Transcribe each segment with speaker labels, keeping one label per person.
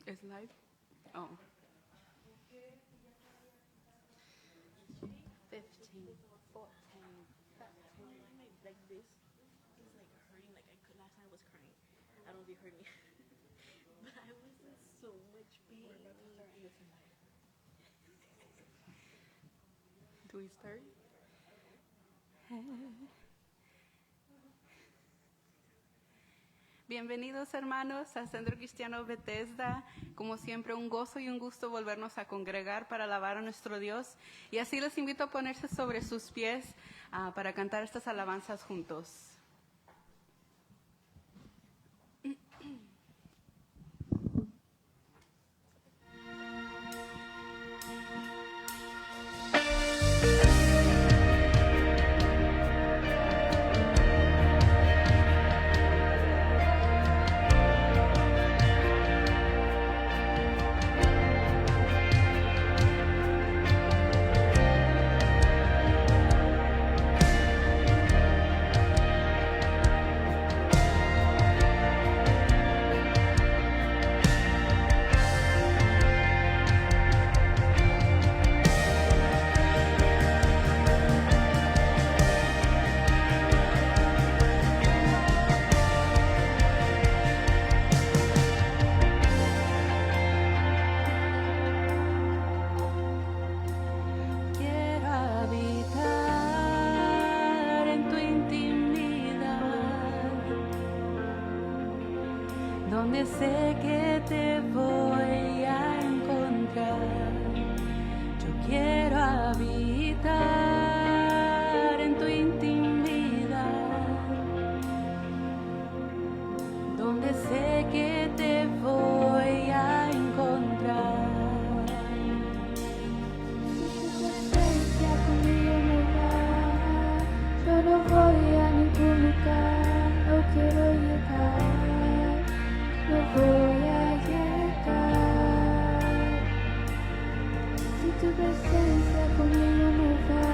Speaker 1: It's live? Oh. 15, 14, 13.
Speaker 2: Like this is like hurting. Like I could last night I was crying. I don't know if you heard me, but I was in so much pain.
Speaker 1: Do we start? Bienvenidos hermanos al Centro Cristiano Bethesda. Como siempre, un gozo y un gusto volvernos a congregar para alabar a nuestro Dios. Y así les invito a ponerse sobre sus pies para cantar estas alabanzas juntos. Donde sé que te voy a encontrar, yo quiero habitar en tu intimidad, donde sé que te voy a encontrar.
Speaker 3: Si tu presencia conmigo no va, yo no voy a ningún lugar, no quiero llegar. No voy a llegar. Si tu presencia conmigo no va,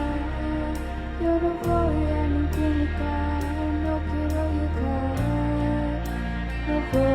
Speaker 3: yo no voy a ningún lugar, no quiero llegar. No voy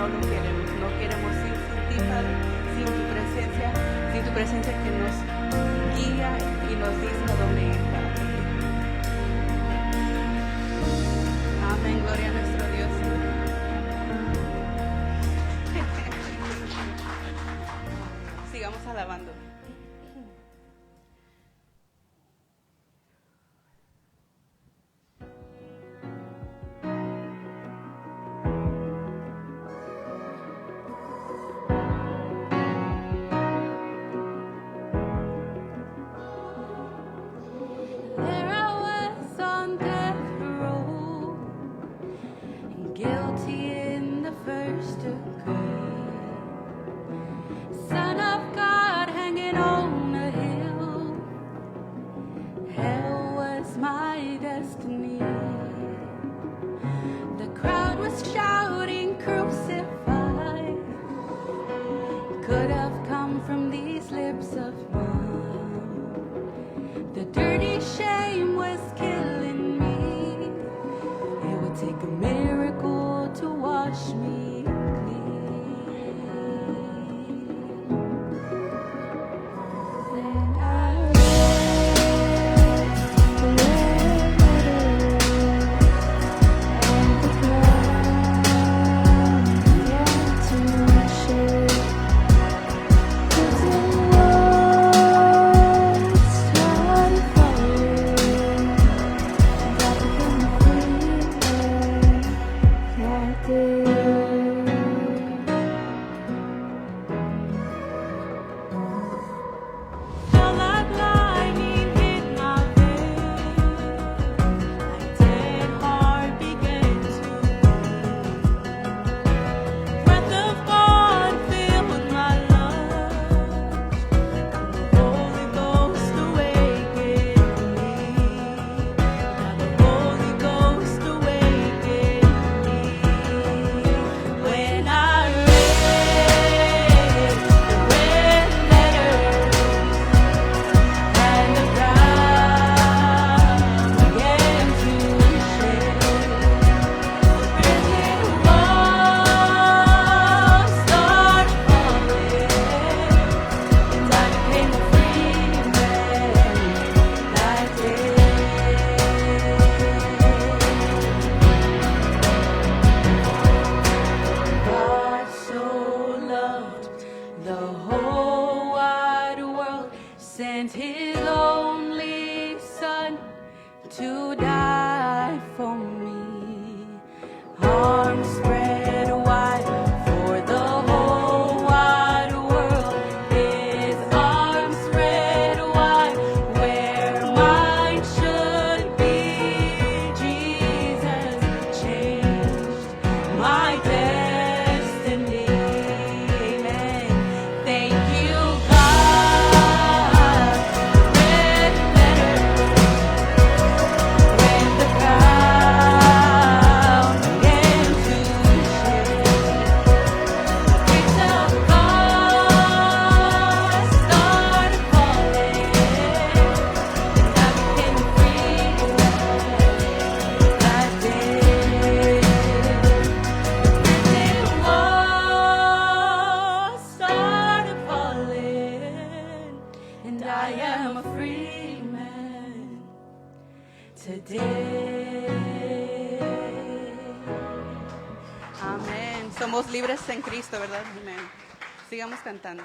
Speaker 1: no lo queremos. No queremos ir sin ti, Padre, sin tu presencia que nos guía y nos dice a dónde ir, Padre. Amén, gloria a nuestro Dios. Sigamos alabando.
Speaker 3: There I was on death row, guilty in the first degree. Son of God hanging on a hill. Hell was my destiny. The crowd was shouting, crucify. Could have come from these lips of mine. The dirty shame was killing me. It would take a miracle to wash me clean. Then I read the letter, and the ground began to shake. Curtain walls started falling, and I became a free man that day. Felt like lightning hit my veins. My dead heart began to beat. Breath of God filled my lungs. The Holy Ghost awakened me. Now the Holy Ghost awakened me. When I read the red letters and the ground began to shake, prison walls started falling, and I became a free man that day. God so loved the whole wide world, sent His only Son to die for me. Arms spread wide for the whole wide world. His arms spread wide where mine should be. Jesus changed my destiny. Amen. Thank you, God. Red letters when the ground began to shake. Grace of God started falling, and I became free that day. Prison walls started falling, and I am a free man today.
Speaker 1: Amén. Somos libres en Cristo, ¿verdad? Amén. Sigamos cantando.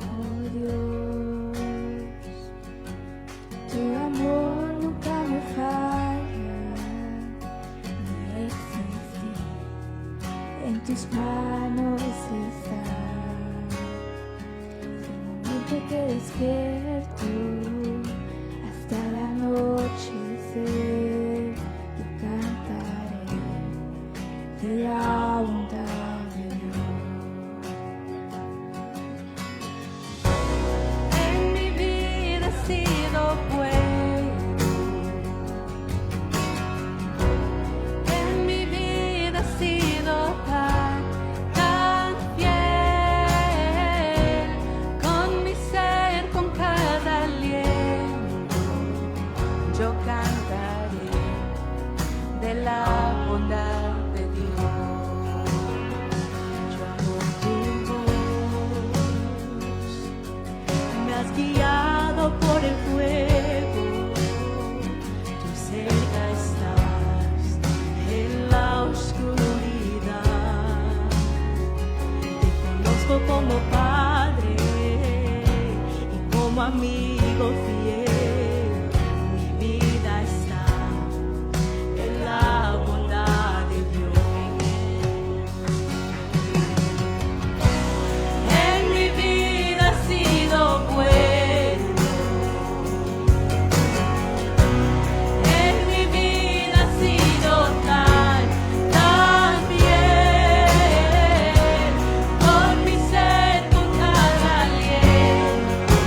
Speaker 3: Oh Dios, tu amor nunca me falla. No existí, en tus manos está. Del momento que despierto hasta el anochecer, yo cantaré de la bondad de Dios. En mi vida he sido bueno, en mi vida he sido
Speaker 2: amigo fiel, mi vida está en la bondad de Dios. En mi vida ha sido bueno, en mi vida ha sido tan bien, con mi ser, con cada aliento.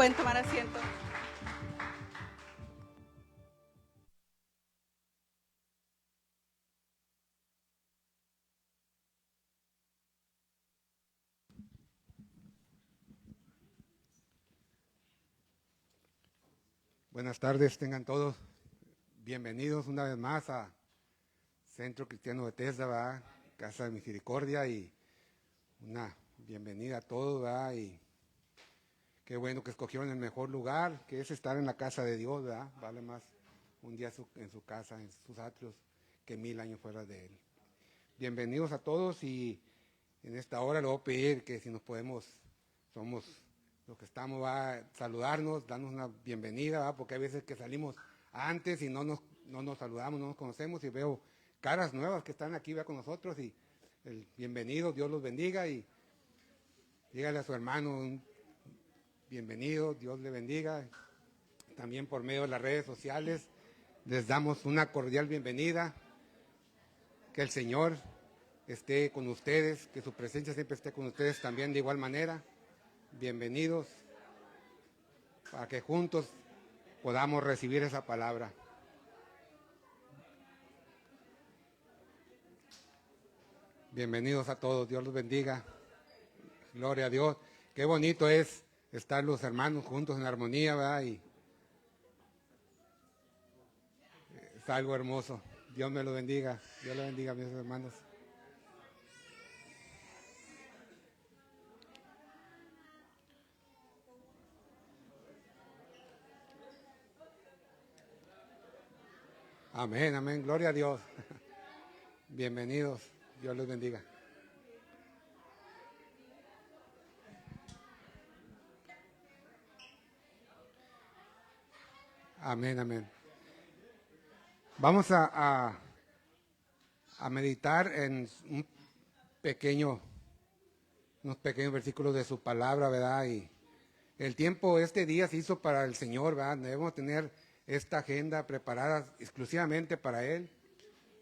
Speaker 1: Pueden tomar asiento.
Speaker 4: Buenas tardes, tengan todos bienvenidos una vez más a Centro Cristiano Bethesda, ¿verdad? Casa de Misericordia, y una bienvenida a todos, ¿verdad? Y qué bueno que escogieron el mejor lugar, que es estar en la casa de Dios, ¿verdad? Vale más un día en su casa, en sus atrios, que 1000 años fuera de él. Bienvenidos a todos, y en esta hora le voy a pedir que si nos podemos, somos los que estamos, va a saludarnos, darnos una bienvenida, ¿va? Porque hay veces que salimos antes y no nos saludamos, no nos conocemos, y veo caras nuevas que están aquí, ¿va? Con nosotros, y bienvenidos, Dios los bendiga, y dígale a su hermano un bienvenido, Dios le bendiga. También por medio de las redes sociales les damos una cordial bienvenida, que el Señor esté con ustedes, que su presencia siempre esté con ustedes también de igual manera. Bienvenidos, para que juntos podamos recibir esa palabra. Bienvenidos a todos, Dios los bendiga. Gloria a Dios. Qué bonito es estar los hermanos juntos en armonía, ¿verdad? Y es algo hermoso. Dios me lo bendiga. Dios le bendiga a mis hermanos. Amén, amén. Gloria a Dios. Bienvenidos. Dios los bendiga. Amén, amén. Vamos a meditar en unos pequeños versículos de su palabra, ¿verdad? Y el tiempo, este día se hizo para el Señor, ¿verdad? Debemos tener esta agenda preparada exclusivamente para Él,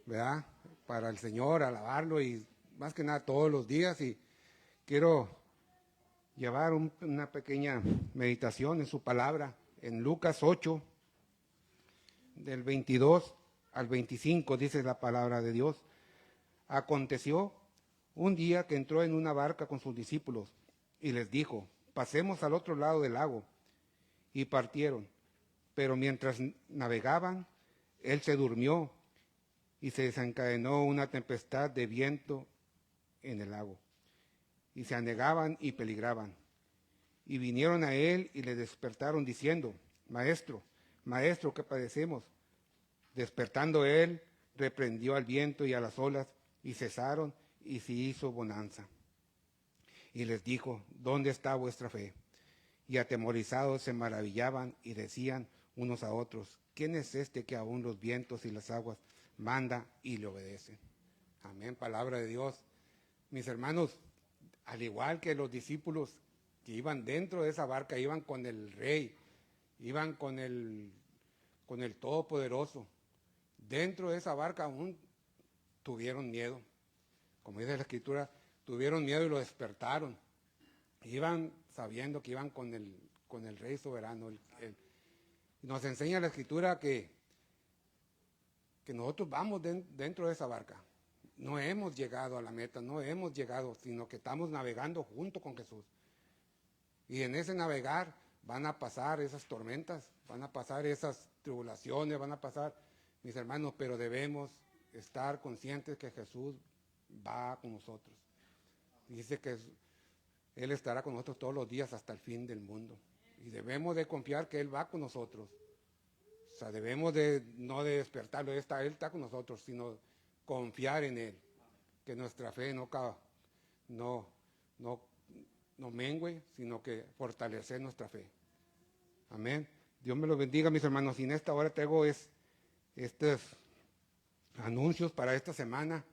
Speaker 4: ¿verdad? Para el Señor, alabarlo, y más que nada todos los días. Y quiero llevar una pequeña meditación en su palabra, en Lucas 8, del 22 al 25, dice la palabra de Dios. Aconteció un día que entró en una barca con sus discípulos y les dijo: pasemos al otro lado del lago. Y partieron. Pero mientras navegaban, él se durmió, y se desencadenó una tempestad de viento en el lago, y se anegaban y peligraban. Y vinieron a él y le despertaron diciendo: Maestro, Maestro, ¿qué padecemos? Despertando él, reprendió al viento y a las olas, y cesaron, y se hizo bonanza. Y les dijo: ¿dónde está vuestra fe? Y atemorizados se maravillaban y decían unos a otros: ¿quién es este que aún los vientos y las aguas manda y le obedecen? Amén, palabra de Dios. Mis hermanos, al igual que los discípulos que iban dentro de esa barca, iban con el Rey, iban con el Todopoderoso. Dentro de esa barca aún tuvieron miedo. Como dice la Escritura, tuvieron miedo y lo despertaron. Iban sabiendo que iban con el Rey soberano. Nos enseña la Escritura que nosotros vamos dentro de esa barca. No hemos llegado a la meta, no hemos llegado, sino que estamos navegando junto con Jesús. Y en ese navegar van a pasar esas tormentas, van a pasar esas tribulaciones, van a pasar, mis hermanos, pero debemos estar conscientes que Jesús va con nosotros. Dice que Él estará con nosotros todos los días hasta el fin del mundo. Y debemos de confiar que Él va con nosotros. O sea, debemos no de despertarlo, Él está con nosotros, sino confiar en Él. Que nuestra fe no mengue, sino que fortalecer nuestra fe. Amén. Dios me lo bendiga, mis hermanos. Y en esta hora traigo estos anuncios para esta semana.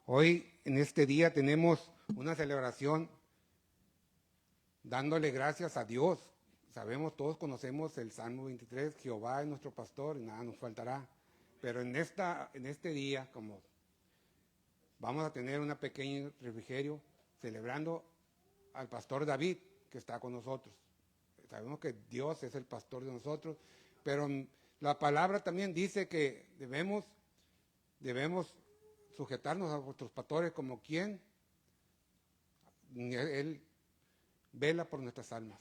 Speaker 4: Hoy, en este día, tenemos una celebración dándole gracias a Dios. Sabemos, todos conocemos el Salmo 23, Jehová es nuestro pastor y nada nos faltará. Pero en este día, como vamos a tener un pequeño refrigerio celebrando al pastor David, que está con nosotros. Sabemos que Dios es el pastor de nosotros, pero la palabra también dice que debemos sujetarnos a vuestros pastores como quien él vela por nuestras almas.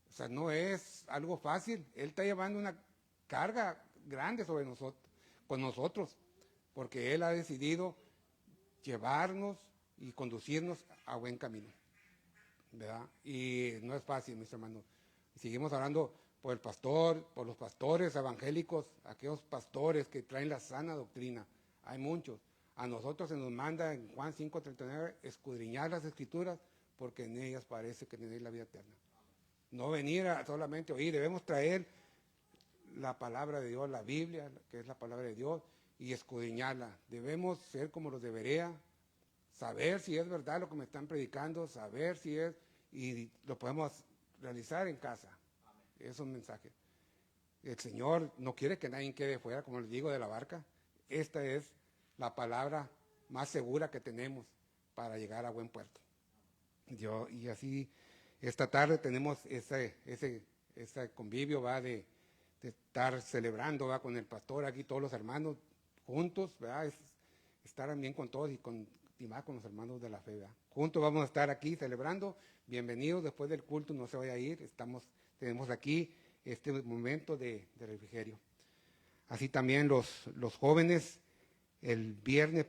Speaker 4: O sea, no es algo fácil. Él está llevando una carga grande sobre nosotros, con nosotros, porque Él ha decidido llevarnos y conducirnos a buen camino, ¿verdad? Y no es fácil, mis hermanos. Seguimos hablando por el pastor, por los pastores evangélicos, aquellos pastores que traen la sana doctrina. Hay muchos. A nosotros se nos manda en Juan 5:39 escudriñar las escrituras, porque en ellas parece que tenéis la vida eterna. No venir a solamente oír, debemos traer la palabra de Dios, la Biblia, que es la palabra de Dios, y escudriñarla. Debemos ser como los de Berea, saber si es verdad lo que me están predicando, saber si es, y lo podemos realizar en casa. Es un mensaje. El Señor no quiere que nadie quede fuera, como les digo, de la barca. Esta es la palabra más segura que tenemos para llegar a buen puerto. Y así, esta tarde tenemos ese convivio, ¿va? De estar celebrando, ¿va? Con el pastor aquí, todos los hermanos juntos, ¿verdad? Estar también con todos y más con los hermanos de la fe, ¿verdad? Juntos vamos a estar aquí celebrando. Bienvenidos después del culto, no se vaya a ir. Tenemos aquí este momento de refrigerio. Así también los jóvenes, el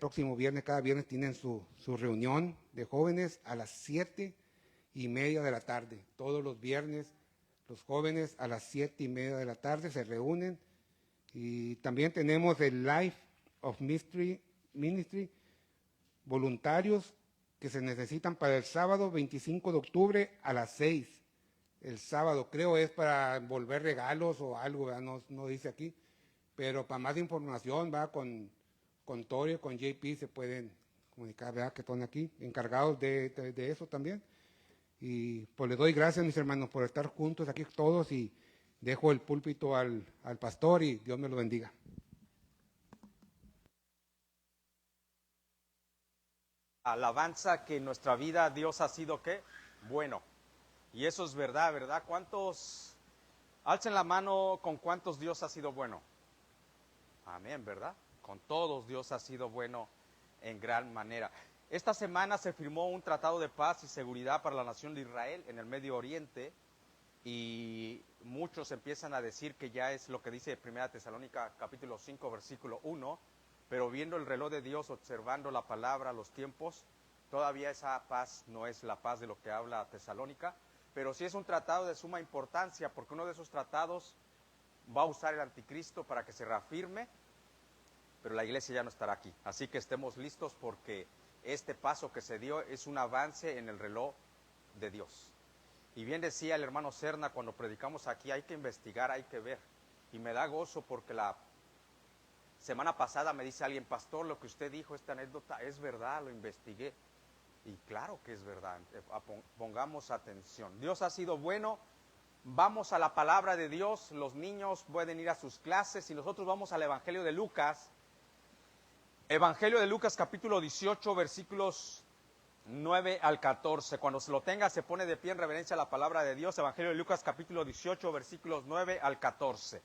Speaker 4: próximo viernes, cada viernes tienen su reunión de jóvenes a las 7:30 de la tarde. Todos los viernes los jóvenes a las 7:30 de la tarde se reúnen. Y también tenemos el Life of Ministry, voluntarios que se necesitan para el sábado 25 de octubre a las 6. El sábado creo es para envolver regalos o algo, no dice aquí. Pero para más información va con Torio, con JP se pueden comunicar, ¿verdad? Que están aquí, encargados de eso también. Y pues les doy gracias, mis hermanos, por estar juntos aquí todos, y dejo el púlpito al pastor y Dios me lo bendiga.
Speaker 5: Alabanza que en nuestra vida Dios ha sido, ¿qué? Bueno. Y eso es verdad, ¿verdad? ¿Cuántos? Alcen la mano con cuántos Dios ha sido bueno. Amén, ¿verdad? Con todos Dios ha sido bueno en gran manera. Esta semana se firmó un tratado de paz y seguridad para la nación de Israel en el Medio Oriente, y muchos empiezan a decir que ya es lo que dice 1 Tesalónica capítulo 5 versículo 1, pero viendo el reloj de Dios, observando la palabra, los tiempos, todavía esa paz no es la paz de lo que habla Tesalónica, pero sí es un tratado de suma importancia, porque uno de esos tratados va a usar el anticristo para que se reafirme, pero la iglesia ya no estará aquí. Así que estemos listos, porque este paso que se dio es un avance en el reloj de Dios. Y bien decía el hermano Serna cuando predicamos aquí, hay que investigar, hay que ver. Y me da gozo porque la semana pasada me dice alguien, pastor, lo que usted dijo, esta anécdota, es verdad, lo investigué. Y claro que es verdad, pongamos atención. Dios ha sido bueno. Vamos a la palabra de Dios, los niños pueden ir a sus clases y nosotros vamos al Evangelio de Lucas. Evangelio de Lucas capítulo 18 versículos 9 al 14. Cuando se lo tenga se pone de pie en reverencia a la palabra de Dios. Evangelio de Lucas capítulo 18 versículos 9 al 14.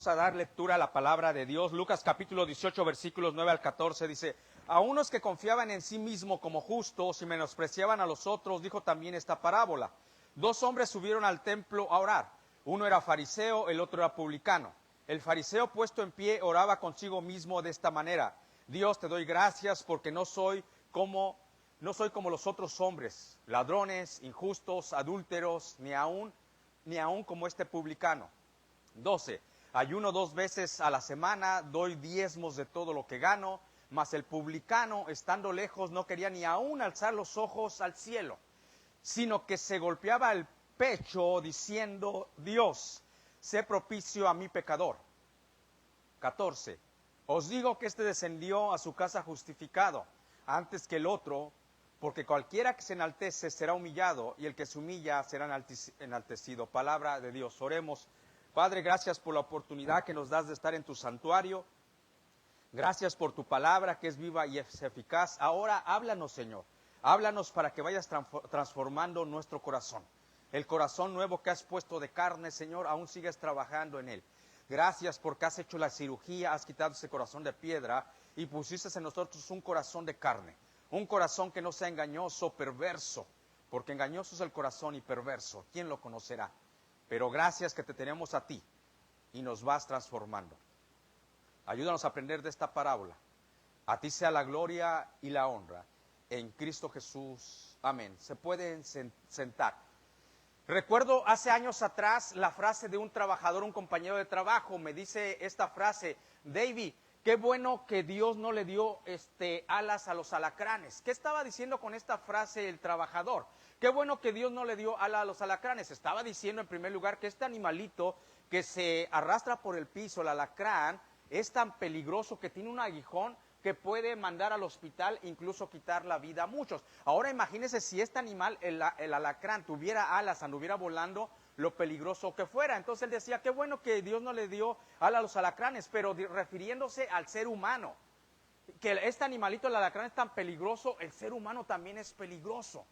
Speaker 5: A dar lectura a la palabra de Dios. Lucas capítulo 18 versículos 9 al 14 dice: a unos que confiaban en sí mismos como justos y menospreciaban a los otros, dijo también esta parábola. 2 hombres subieron al templo a orar. Uno era fariseo, el otro era publicano. El fariseo, puesto en pie, oraba consigo mismo de esta manera: Dios, te doy gracias porque no soy como los otros hombres, ladrones, injustos, adúlteros, ni aun como este publicano. 12. Ayuno 2 veces a la semana, doy diezmos de todo lo que gano. Mas el publicano, estando lejos, no quería ni aún alzar los ojos al cielo, sino que se golpeaba el pecho diciendo: Dios, sé propicio a mi pecador. 14. Os digo que este descendió a su casa justificado antes que el otro, porque cualquiera que se enaltece será humillado, y el que se humilla será enaltecido. Palabra de Dios. Oremos. Padre, gracias por la oportunidad que nos das de estar en tu santuario. Gracias por tu palabra que es viva y es eficaz. Ahora háblanos, Señor. Háblanos para que vayas transformando nuestro corazón. El corazón nuevo que has puesto de carne, Señor, aún sigues trabajando en él. Gracias porque has hecho la cirugía, has quitado ese corazón de piedra y pusiste en nosotros un corazón de carne. Un corazón que no sea engañoso, perverso, porque engañoso es el corazón y perverso. ¿Quién lo conocerá? Pero gracias que te tenemos a ti y nos vas transformando. Ayúdanos a aprender de esta parábola. A ti sea la gloria y la honra. En Cristo Jesús. Amén. Se pueden sentar. Recuerdo hace años atrás la frase de un trabajador, un compañero de trabajo. Me dice esta frase: David, qué bueno que Dios no le dio alas a los alacranes. ¿Qué estaba diciendo con esta frase el trabajador? Qué bueno que Dios no le dio alas a los alacranes. Estaba diciendo en primer lugar que este animalito que se arrastra por el piso, el alacrán, es tan peligroso que tiene un aguijón que puede mandar al hospital, incluso quitar la vida a muchos. Ahora imagínense si este animal, el alacrán, tuviera alas, anduviera volando, lo peligroso que fuera. Entonces él decía, qué bueno que Dios no le dio alas a los alacranes, pero refiriéndose al ser humano. Que este animalito, el alacrán, es tan peligroso, el ser humano también es peligroso.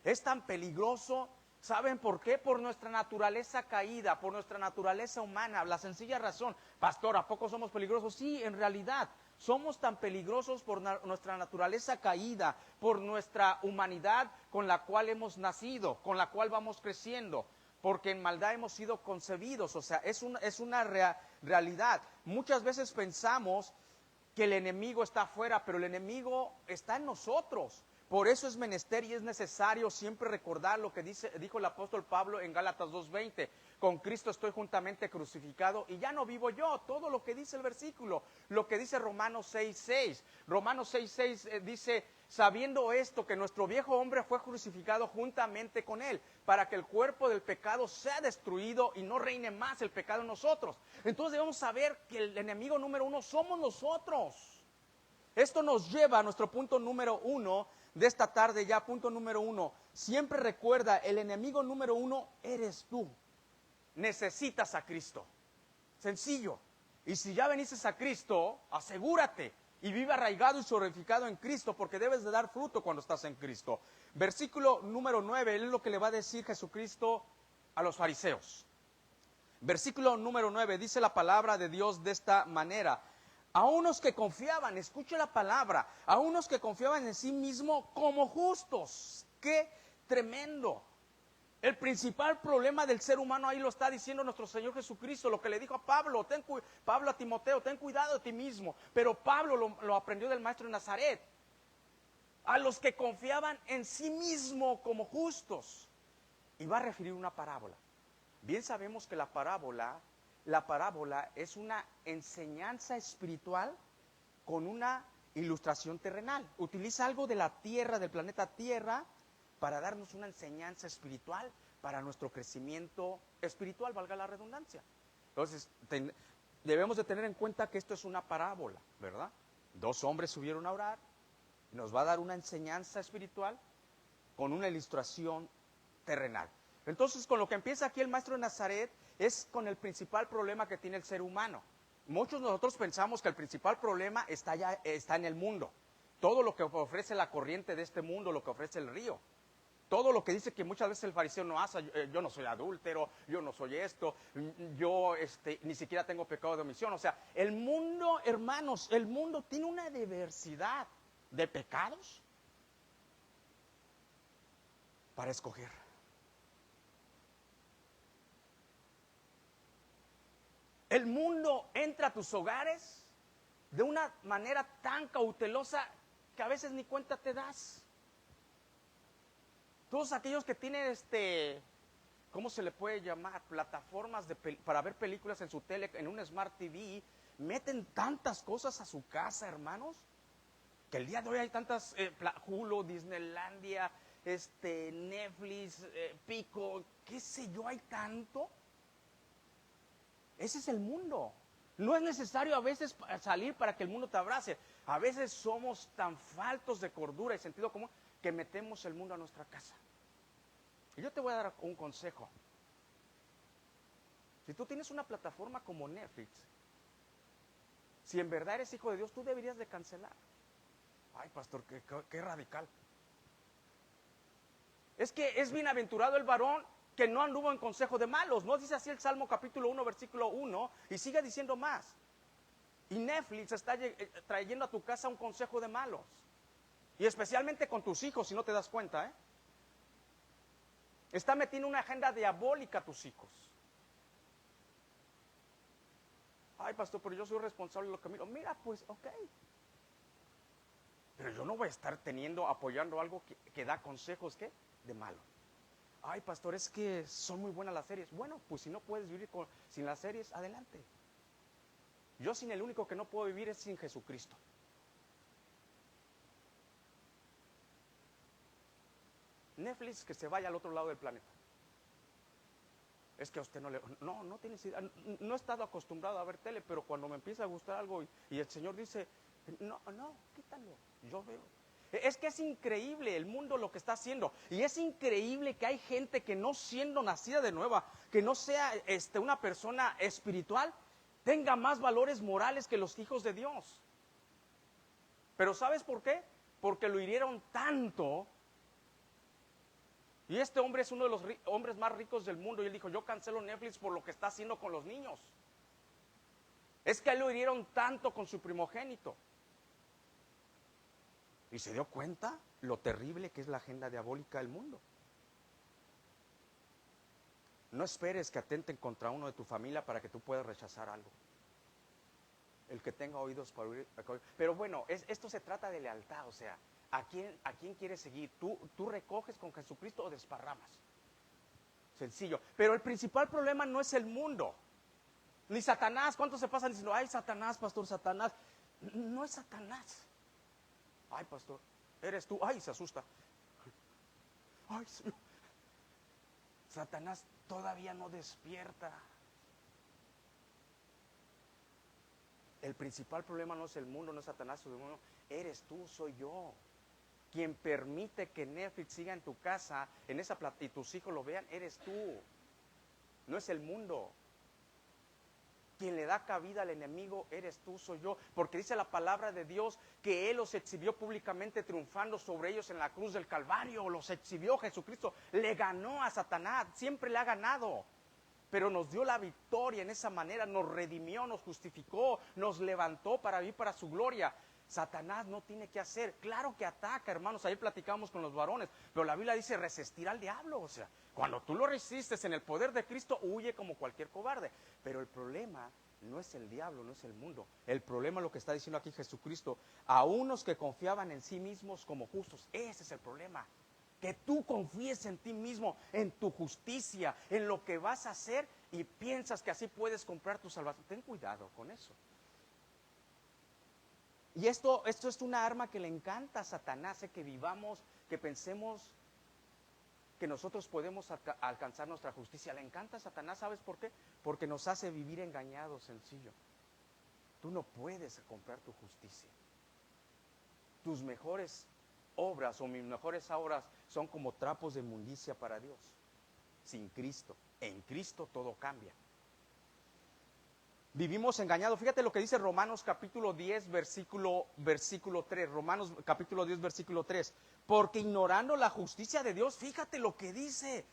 Speaker 5: Es tan peligroso, ¿saben por qué? Por nuestra naturaleza caída, por nuestra naturaleza humana. La sencilla razón, pastor, ¿a poco somos peligrosos? Sí, en realidad. Somos tan peligrosos por nuestra naturaleza caída, por nuestra humanidad con la cual hemos nacido, con la cual vamos creciendo, porque en maldad hemos sido concebidos. O sea, es una realidad. Muchas veces pensamos que el enemigo está afuera, pero el enemigo está en nosotros. Por eso es menester y es necesario siempre recordar lo que dijo el apóstol Pablo en Gálatas 2:20. Con Cristo estoy juntamente crucificado y ya no vivo yo. Todo lo que dice el versículo, lo que dice Romanos 6:6. Romanos 6:6 dice, sabiendo esto, que nuestro viejo hombre fue crucificado juntamente con él, para que el cuerpo del pecado sea destruido y no reine más el pecado en nosotros. Entonces debemos saber que el enemigo número uno somos nosotros. Esto nos lleva a nuestro punto número 1 de esta tarde ya, punto número 1. Siempre recuerda, el enemigo número 1 eres tú. Necesitas a Cristo. Sencillo. Y si ya veniste a Cristo, asegúrate y vive arraigado y solidificado en Cristo, porque debes de dar fruto cuando estás en Cristo. Versículo número 9, es lo que le va a decir Jesucristo a los fariseos. Versículo número 9, dice la palabra de Dios de esta manera. A unos que confiaban, escuche la palabra, a unos que confiaban en sí mismos como justos. ¡Qué tremendo! El principal problema del ser humano, ahí lo está diciendo nuestro Señor Jesucristo, lo que le dijo a Pablo, Pablo a Timoteo, ten cuidado de ti mismo. Pero Pablo lo aprendió del maestro de Nazaret. A los que confiaban en sí mismo como justos. Y va a referir una parábola. Bien sabemos que la parábola es una enseñanza espiritual con una ilustración terrenal. Utiliza algo de la Tierra, del planeta Tierra, para darnos una enseñanza espiritual para nuestro crecimiento espiritual, valga la redundancia. Entonces, debemos de tener en cuenta que esto es una parábola, ¿verdad? 2 hombres subieron a orar, nos va a dar una enseñanza espiritual con una ilustración terrenal. Entonces, con lo que empieza aquí el maestro de Nazaret es con el principal problema que tiene el ser humano. Muchos de nosotros pensamos que el principal problema está en el mundo. Todo lo que ofrece la corriente de este mundo, lo que ofrece el río. Todo lo que dice que muchas veces el fariseo no hace, yo no soy adúltero, yo no soy esto, yo ni siquiera tengo pecado de omisión. O sea, el mundo, hermanos, el mundo tiene una diversidad de pecados para escoger. El mundo entra a tus hogares de una manera tan cautelosa que a veces ni cuenta te das. Todos aquellos que tienen ¿cómo se le puede llamar? Plataformas para ver películas en su tele, en un Smart TV, meten tantas cosas a su casa, hermanos, que el día de hoy hay tantas, Hulu, Disneylandia, Netflix, Pico, qué sé yo, hay tanto. Ese es el mundo. No es necesario a veces salir para que el mundo te abrace. A veces somos tan faltos de cordura y sentido común que metemos el mundo a nuestra casa. Y yo te voy a dar un consejo. Si tú tienes una plataforma como Netflix, si en verdad eres hijo de Dios, tú deberías de cancelar. Ay, pastor, qué radical. Es que es bienaventurado el varón que no anduvo en consejo de malos. ¿No dice así el Salmo capítulo 1, versículo 1? Y sigue diciendo más. Y Netflix está trayendo a tu casa un consejo de malos. Y especialmente con tus hijos, si no te das cuenta, ¿eh? Está metiendo una agenda diabólica a tus hijos. Ay, pastor, pero yo soy responsable de lo que miro. Mira, pues, ok. Pero yo no voy a estar apoyando algo que da consejos, ¿qué? De malo. Ay, pastor, es que son muy buenas las series. Bueno, pues si no puedes vivir sin las series, adelante. Yo sin el único que no puedo vivir es sin Jesucristo. Netflix que se vaya al otro lado del planeta. Es que a usted no tiene idea. No he estado acostumbrado a ver tele, pero cuando me empieza a gustar algo y el Señor dice, no, quítalo, yo veo. Es que es increíble el mundo lo que está haciendo. Y es increíble que hay gente que no siendo nacida de nueva, que no sea una persona espiritual, tenga más valores morales que los hijos de Dios. Pero ¿sabes por qué? Porque lo hirieron tanto. Y este hombre es uno de los hombres más ricos del mundo. Y él dijo, yo cancelo Netflix por lo que está haciendo con los niños. Es que a él lo hirieron tanto con su primogénito. Y se dio cuenta lo terrible que es la agenda diabólica del mundo. No esperes que atenten contra uno de tu familia para que tú puedas rechazar algo. El que tenga oídos para oír. Pero bueno, esto se trata de lealtad, o sea, ¿a quién quieres seguir? ¿Tú recoges con Jesucristo o desparramas? Sencillo. Pero el principal problema no es el mundo, ni Satanás. ¿Cuántos se pasan diciendo, ay, Satanás, pastor, Satanás? No es Satanás. Ay, pastor, eres tú. Ay, se asusta. Ay, Señor. Satanás todavía no despierta. El principal problema no es el mundo, no es Satanás, eres tú, soy yo. Quien permite que Netflix siga en tu casa, en esa plata, y tus hijos lo vean, eres tú. No es el mundo. Quien le da cabida al enemigo, eres tú, soy yo. Porque dice la palabra de Dios que Él los exhibió públicamente triunfando sobre ellos en la cruz del Calvario. Los exhibió Jesucristo. Le ganó a Satanás, siempre le ha ganado. Pero nos dio la victoria en esa manera, nos redimió, nos justificó, nos levantó para vivir para su gloria. Satanás no tiene que hacer, claro que ataca, hermanos, ahí platicamos con los varones, pero la Biblia dice resistir al diablo, o sea, cuando tú lo resistes en el poder de Cristo, huye como cualquier cobarde. Pero el problema no es el diablo, no es el mundo, el problema es lo que está diciendo aquí Jesucristo, a unos que confiaban en sí mismos como justos, ese es el problema. Que tú confíes en ti mismo, en tu justicia, en lo que vas a hacer y piensas que así puedes comprar tu salvación. Ten cuidado con eso. Y esto es una arma que le encanta a Satanás, que vivamos, que pensemos que nosotros podemos alcanzar nuestra justicia. Le encanta a Satanás, ¿sabes por qué? Porque nos hace vivir engañados, sencillo. Tú no puedes comprar tu justicia. Tus mejores obras o mis mejores obras son como trapos de inmundicia para Dios. Sin Cristo, en Cristo todo cambia. Vivimos engañados. Fíjate lo que dice Romanos capítulo 10 versículo 3. Romanos capítulo 10 versículo 3. Porque ignorando la justicia de Dios, fíjate lo que dice.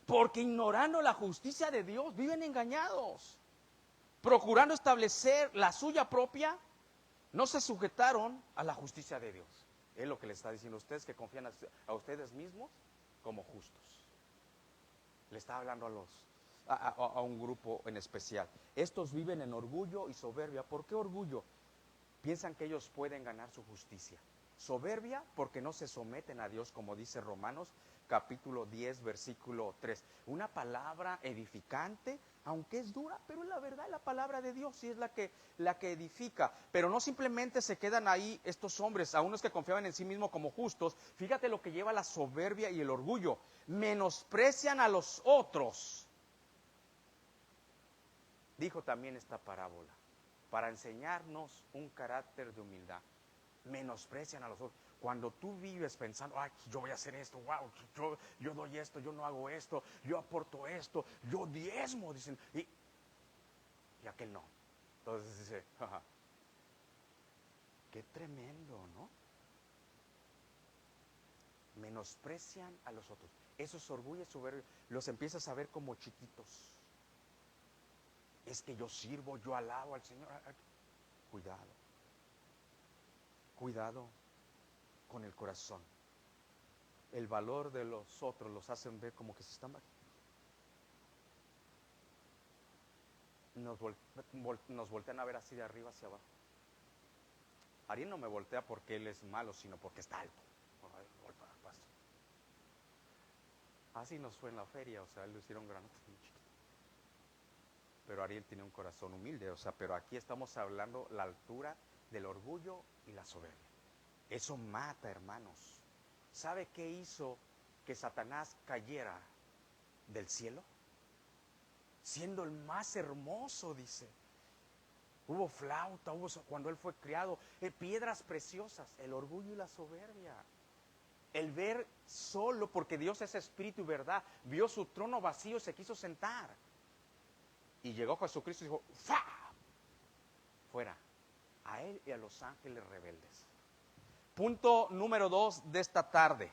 Speaker 5: Porque ignorando la justicia de Dios viven engañados. Procurando establecer la suya propia, no se sujetaron a la justicia de Dios. Es lo que le está diciendo a ustedes, que confían a ustedes mismos como justos. Le está hablando a un grupo en especial. Estos viven en orgullo y soberbia. ¿Por qué orgullo? Piensan que ellos pueden ganar su justicia. Soberbia porque no se someten a Dios, como dice Romanos capítulo 10 versículo 3. Una palabra edificante, aunque es dura, pero la verdad es la palabra de Dios y es la que edifica. Pero no simplemente se quedan ahí estos hombres, a unos que confiaban en sí mismos como justos. Fíjate lo que lleva la soberbia y el orgullo. Menosprecian a los otros. Dijo también esta parábola. para enseñarnos un carácter de humildad. Menosprecian a los otros. Cuando tú vives pensando, ay, yo voy a hacer esto, wow, yo doy esto, yo no hago esto, yo aporto esto, yo diezmo, dicen, y aquel no. Entonces dice, jaja, qué tremendo, ¿no? Menosprecian a los otros. Esos orgullo, soberbia, los empiezas a ver como chiquitos. Es que yo sirvo, yo alabo al Señor. Cuidado. Cuidado con el corazón. El valor de los otros los hacen ver como que se están bajando. Nos voltean a ver así de arriba hacia abajo. Ariel no me voltea porque él es malo, sino porque está alto. Así nos fue en la feria, o sea, él lo hicieron granote muy chiquito. Pero Ariel tiene un corazón humilde, o sea, pero aquí estamos hablando la altura del orgullo y la soberbia. Eso mata, hermanos. ¿Sabe qué hizo que Satanás cayera del cielo? Siendo el más hermoso, dice. Hubo flauta, cuando él fue criado, piedras preciosas, el orgullo y la soberbia. El ver solo, porque Dios es espíritu y verdad, vio su trono vacío y se quiso sentar. Y llegó Jesucristo y dijo, ¡fa! Fuera, a él y a los ángeles rebeldes. Punto número 2 de esta tarde.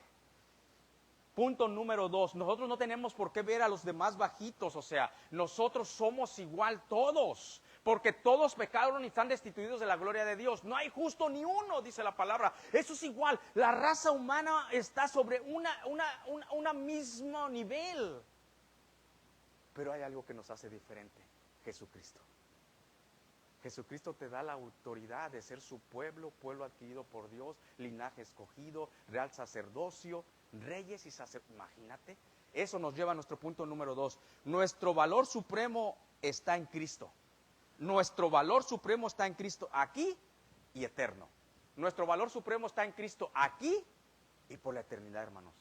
Speaker 5: Punto número 2, nosotros no tenemos por qué ver a los demás bajitos, o sea, nosotros somos igual todos, porque todos pecaron y están destituidos de la gloria de Dios. No hay justo ni uno, dice la palabra. Eso es igual, la raza humana está sobre una mismo nivel. Pero hay algo que nos hace diferente, Jesucristo. Jesucristo te da la autoridad de ser su pueblo, pueblo adquirido por Dios, linaje escogido, real sacerdocio, reyes y sacerdotes. Imagínate, eso nos lleva a nuestro punto número 2. Nuestro valor supremo está en Cristo. Nuestro valor supremo está en Cristo aquí y eterno. Nuestro valor supremo está en Cristo aquí y por la eternidad, hermanos.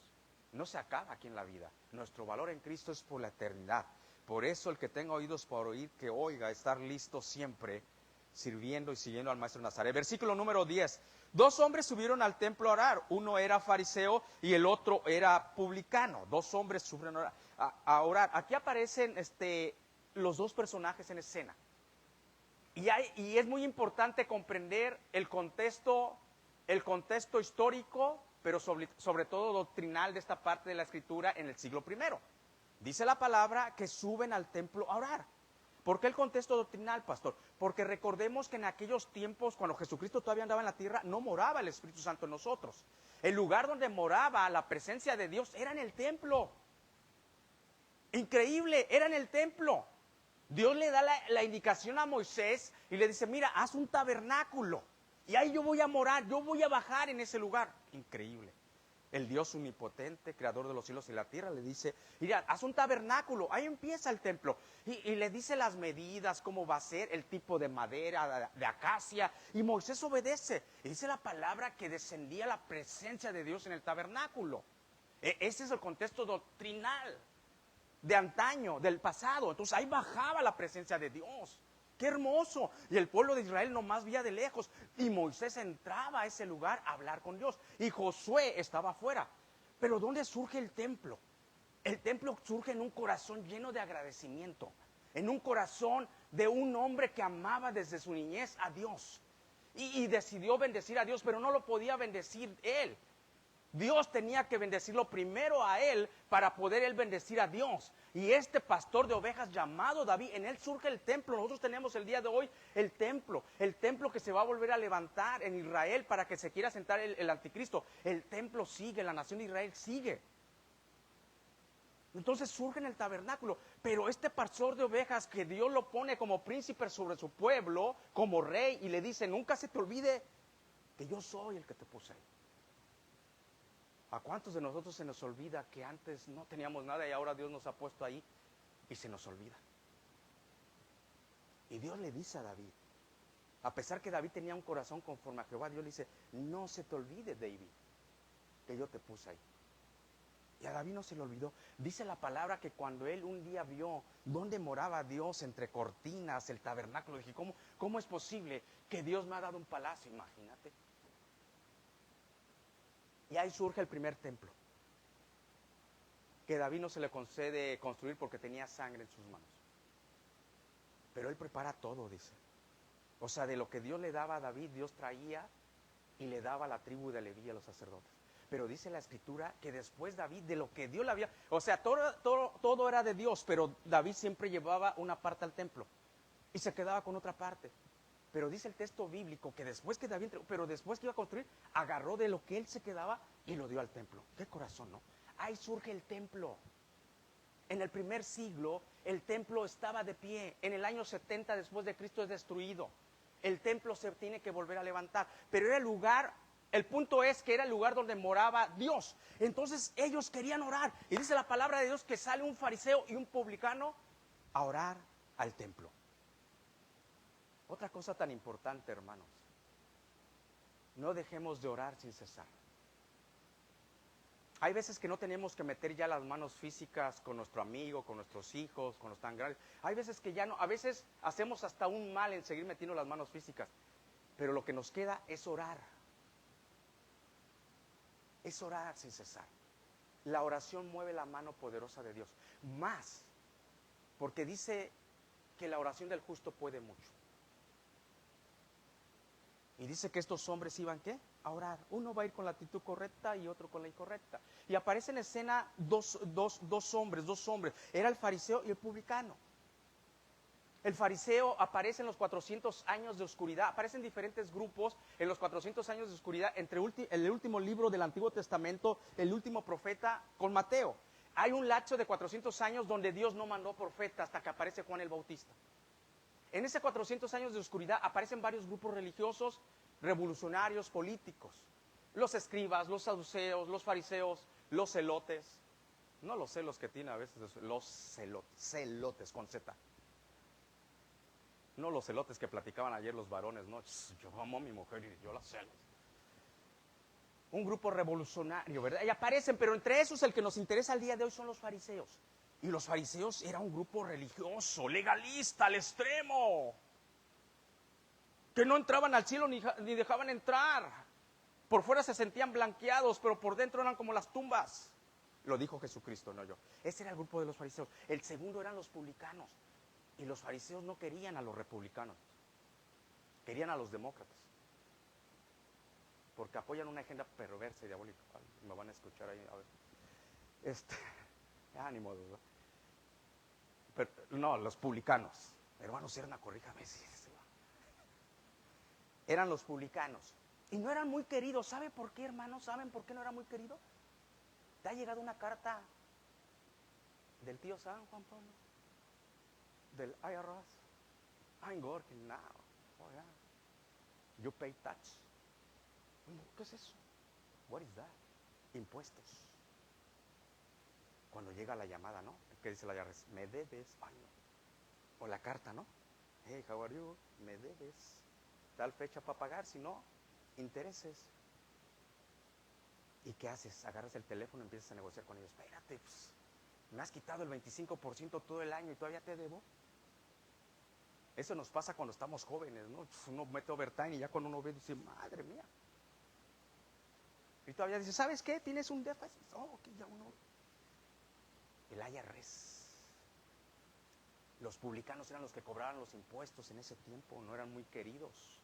Speaker 5: No se acaba aquí en la vida. Nuestro valor en Cristo es por la eternidad. Por eso el que tenga oídos para oír, que oiga, estar listo siempre, sirviendo y siguiendo al Maestro Nazaret. Versículo número 10. 2 hombres subieron al templo a orar. Uno era fariseo y el otro era publicano. 2 hombres subieron a orar. Aquí aparecen los 2 personajes en escena. Y es muy importante comprender el contexto histórico, pero sobre todo doctrinal de esta parte de la Escritura en el siglo I. Dice la palabra que suben al templo a orar. ¿Por qué el contexto doctrinal, pastor? Porque recordemos que en aquellos tiempos, cuando Jesucristo todavía andaba en la tierra, no moraba el Espíritu Santo en nosotros. El lugar donde moraba la presencia de Dios era en el templo. Increíble, era en el templo. Dios le da la indicación a Moisés y le dice, mira, haz un tabernáculo. Y ahí yo voy a morar, yo voy a bajar en ese lugar. Increíble. El Dios omnipotente, creador de los cielos y la tierra, le dice, mira, haz un tabernáculo, ahí empieza el templo. Y le dice las medidas, cómo va a ser, el tipo de madera, de acacia. Y Moisés obedece. Y dice la palabra que descendía la presencia de Dios en el tabernáculo. Ese es el contexto doctrinal de antaño, del pasado. Entonces ahí bajaba la presencia de Dios. ¡Qué hermoso! Y el pueblo de Israel nomás veía de lejos. Y Moisés entraba a ese lugar a hablar con Dios. Y Josué estaba afuera. Pero ¿dónde surge el templo? El templo surge en un corazón lleno de agradecimiento. En un corazón de un hombre que amaba desde su niñez a Dios. Y decidió bendecir a Dios, pero no lo podía bendecir él. Dios tenía que bendecirlo primero a él para poder él bendecir a Dios. Y este pastor de ovejas llamado David, en él surge el templo. Nosotros tenemos el día de hoy el templo que se va a volver a levantar en Israel para que se quiera sentar el anticristo. El templo sigue, la nación de Israel sigue. Entonces surge en el tabernáculo, pero este pastor de ovejas que Dios lo pone como príncipe sobre su pueblo, como rey, y le dice, nunca se te olvide que yo soy el que te puse ahí. ¿A cuántos de nosotros se nos olvida que antes no teníamos nada y ahora Dios nos ha puesto ahí y se nos olvida? Y Dios le dice a David, a pesar que David tenía un corazón conforme a Jehová, Dios le dice, no se te olvide, David, que yo te puse ahí. Y a David no se le olvidó. Dice la palabra que cuando él un día vio dónde moraba Dios entre cortinas, el tabernáculo, dije, ¿cómo es posible que Dios me ha dado un palacio? Imagínate. Y ahí surge el primer templo, que David no se le concede construir porque tenía sangre en sus manos. Pero él prepara todo, dice. O sea, de lo que Dios le daba a David, Dios traía y le daba a la tribu de Leví, a los sacerdotes. Pero dice la escritura que después David, de lo que Dios le había... O sea, todo era de Dios, pero David siempre llevaba una parte al templo y se quedaba con otra parte. Pero dice el texto bíblico que después que David... Pero después que iba a construir, agarró de lo que él se quedaba y lo dio al templo. ¡Qué corazón!, ¿no? Ahí surge el templo. En el primer siglo, el templo estaba de pie. En el año 70 después de Cristo es destruido. El templo se tiene que volver a levantar. Pero era el lugar, el punto es que era el lugar donde moraba Dios. Entonces ellos querían orar. Y dice la palabra de Dios que sale un fariseo y un publicano a orar al templo. Otra cosa tan importante, hermanos. No dejemos de orar sin cesar. Hay veces que no tenemos que meter ya las manos físicas con nuestro amigo, con nuestros hijos, con los tan grandes. Hay veces que ya no, a veces hacemos hasta un mal en seguir metiendo las manos físicas. Pero lo que nos queda es orar. Es orar sin cesar. La oración mueve la mano poderosa de Dios. Más, porque dice que la oración del justo puede mucho. Y dice que estos hombres iban, ¿qué? A orar. Uno va a ir con la actitud correcta y otro con la incorrecta. Y aparece en escena dos hombres. Era el fariseo y el publicano. El fariseo aparece en los 400 años de oscuridad. Aparecen diferentes grupos en los 400 años de oscuridad entre el último libro del Antiguo Testamento, el último profeta, con Mateo. Hay un lapso de 400 años donde Dios no mandó profeta hasta que aparece Juan el Bautista. En ese 400 años de oscuridad aparecen varios grupos religiosos, revolucionarios, políticos. Los escribas, los saduceos, los fariseos, los celotes. No los celos que tiene a veces, los celotes con Z. No los celotes que platicaban ayer los varones, no. Yo amo a mi mujer y yo la celo. Un grupo revolucionario, ¿verdad? Y aparecen, pero entre esos el que nos interesa al día de hoy son los fariseos. Y los fariseos era un grupo religioso, legalista, al extremo. Que no entraban al cielo ni dejaban entrar. Por fuera se sentían blanqueados, pero por dentro eran como las tumbas. Lo dijo Jesucristo, no yo. Ese era el grupo de los fariseos. El segundo eran los publicanos. Y los fariseos no querían a los republicanos. Querían a los demócratas. Porque apoyan una agenda perversa y diabólica. Me van a escuchar ahí, a ver. Ánimo, ¿verdad? Pero, no, los publicanos. Hermanos, Serna, corríjame. Eran los publicanos. Y no eran muy queridos. ¿Sabe por qué, hermanos? ¿Saben por qué no era muy querido? ¿Te ha llegado una carta del tío San Juan Pablo? Del IRS? I'm working now. Oh, yeah. You pay tax. ¿Qué es eso? What is that? Impuestos. Cuando llega la llamada, ¿no? ¿Qué dice la IRS? Me debes. Ay, no. O la carta, ¿no? Hey, how are you? Me debes. Tal fecha para pagar, si no, intereses. ¿Y qué haces? Agarras el teléfono y empiezas a negociar con ellos. Espérate, pues, me has quitado el 25% todo el año y todavía te debo. Eso nos pasa cuando estamos jóvenes, ¿no? Uno mete overtime y ya cuando uno ve, dice, madre mía. Y todavía dice, ¿sabes qué? ¿Tienes un déficit? Oh, que ya uno... El IRS. Los publicanos eran los que cobraban los impuestos en ese tiempo, no eran muy queridos.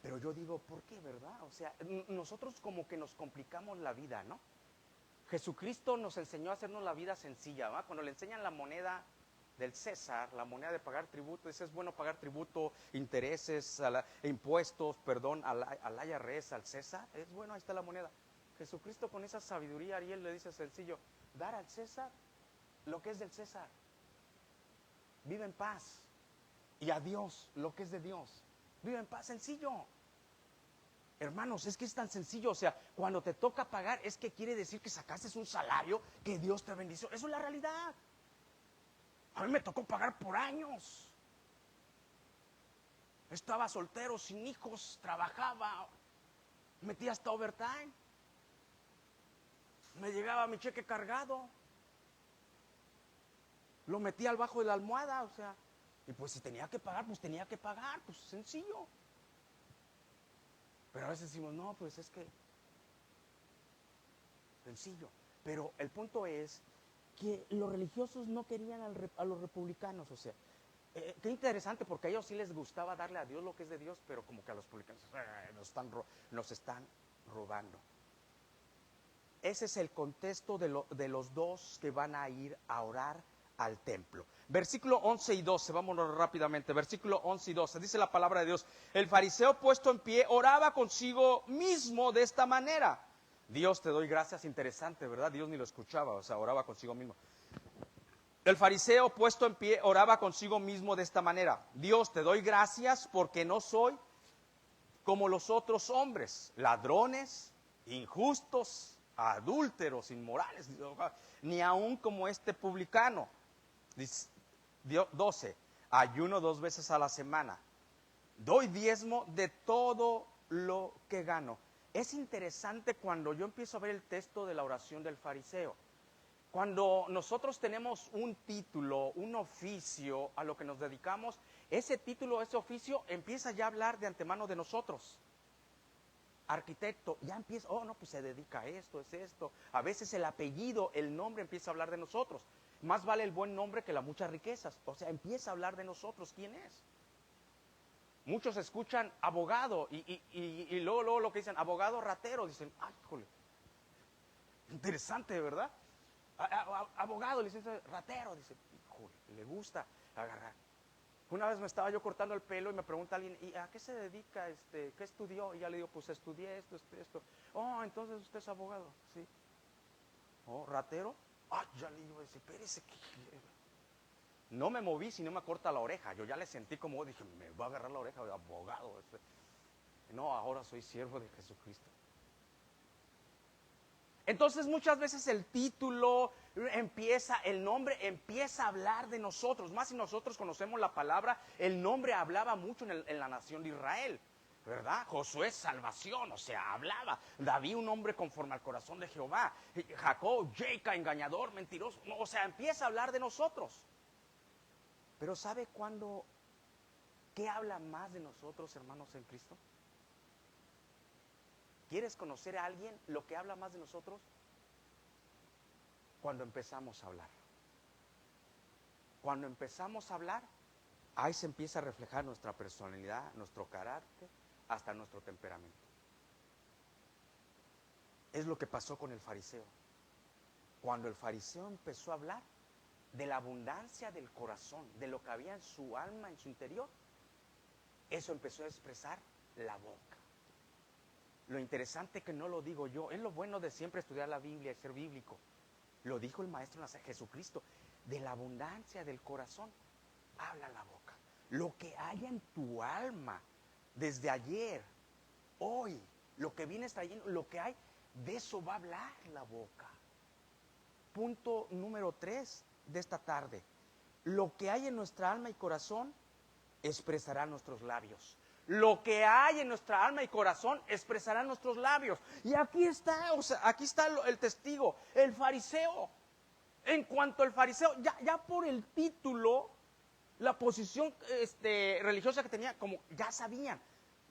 Speaker 5: Pero yo digo, ¿por qué, verdad? O sea, nosotros como que nos complicamos la vida, ¿no? Jesucristo nos enseñó a hacernos la vida sencilla, ¿va? Cuando le enseñan la moneda del César, la moneda de pagar tributo, dice, es bueno pagar tributo, intereses, impuestos, perdón, al IRS, al César, es bueno, ahí está la moneda. Jesucristo con esa sabiduría, Ariel le dice sencillo, dar al César lo que es del César. Vive en paz. Y a Dios lo que es de Dios. Vive en paz, sencillo. Hermanos, es que es tan sencillo, o sea, cuando te toca pagar, es que quiere decir que sacaste un salario, que Dios te bendició. Eso es la realidad. A mí me tocó pagar por años. Estaba soltero, sin hijos, trabajaba, metía hasta overtime. Me llegaba mi cheque cargado. Lo metía al bajo de la almohada, o sea. Y pues si tenía que pagar, pues tenía que pagar, pues sencillo. Pero a veces decimos, no, pues es que sencillo. Pero el punto es que los religiosos no querían a los republicanos, o sea. Qué interesante, porque a ellos sí les gustaba darle a Dios lo que es de Dios, pero como que a los republicanos nos están robando. Ese es el contexto de los dos que van a ir a orar al templo. Versículo 11 y 12, vámonos rápidamente. Versículo 11 y 12, dice la palabra de Dios: el fariseo puesto en pie oraba consigo mismo de esta manera. Dios, te doy gracias, interesante, ¿verdad? Dios ni lo escuchaba, o sea, oraba consigo mismo. El fariseo puesto en pie oraba consigo mismo de esta manera: Dios, te doy gracias porque no soy como los otros hombres, ladrones, injustos, adúlteros, inmorales, ni aun como este publicano. 12, ayuno 2 veces a la semana, doy diezmo de todo lo que gano. Es interesante cuando yo empiezo a ver el texto de la oración del fariseo. Cuando nosotros tenemos un título, un oficio a lo que nos dedicamos, ese título, ese oficio empieza ya a hablar de antemano de nosotros. Arquitecto, ya empieza, oh no, pues se dedica a esto, es esto. A veces el apellido, el nombre empieza a hablar de nosotros. Más vale el buen nombre que las muchas riquezas. O sea, empieza a hablar de nosotros, ¿quién es? Muchos escuchan abogado y luego lo que dicen, abogado ratero, dicen, ay, híjole, interesante, ¿verdad? Abogado, licenciado, ratero, dice, híjole, le gusta agarrar. Una vez me estaba yo cortando el pelo y me pregunta alguien, ¿y a qué se dedica? ¿Qué estudió? Y ya le digo, pues estudié esto. Oh, entonces usted es abogado, sí. Oh, ratero. Ah, ya le digo, espérese. No me moví si no me corta la oreja. Yo ya le sentí como, dije, me va a agarrar la oreja de abogado. No, ahora soy siervo de Jesucristo. Entonces muchas veces el título empieza, el nombre empieza a hablar de nosotros. Más si nosotros conocemos la palabra, el nombre hablaba mucho en la nación de Israel, ¿verdad? Josué, salvación, o sea, hablaba. David, un hombre conforme al corazón de Jehová. Jacob, Jacob, engañador, mentiroso. O sea, empieza a hablar de nosotros. Pero ¿sabe cuándo? ¿Qué habla más de nosotros, hermanos en Cristo? ¿Quieres conocer a alguien lo que habla más de nosotros? Cuando empezamos a hablar. Cuando empezamos a hablar, ahí se empieza a reflejar nuestra personalidad, nuestro carácter, hasta nuestro temperamento. Es lo que pasó con el fariseo. Cuando el fariseo empezó a hablar de la abundancia del corazón, de lo que había en su alma, en su interior, eso empezó a expresar la boca. Lo interesante que no lo digo yo, es lo bueno de siempre estudiar la Biblia y ser bíblico. Lo dijo el Maestro Jesucristo, de la abundancia del corazón, habla la boca. Lo que haya en tu alma, desde ayer, hoy, lo que vienes trayendo, lo que hay, de eso va a hablar la boca. Punto número 3 de esta tarde. Lo que hay en nuestra alma y corazón, expresará nuestros labios. Lo que hay en nuestra alma y corazón expresará nuestros labios. Y aquí está, o sea, aquí está el testigo, el fariseo. En cuanto al fariseo, ya por el título, la posición religiosa que tenía, como ya sabían.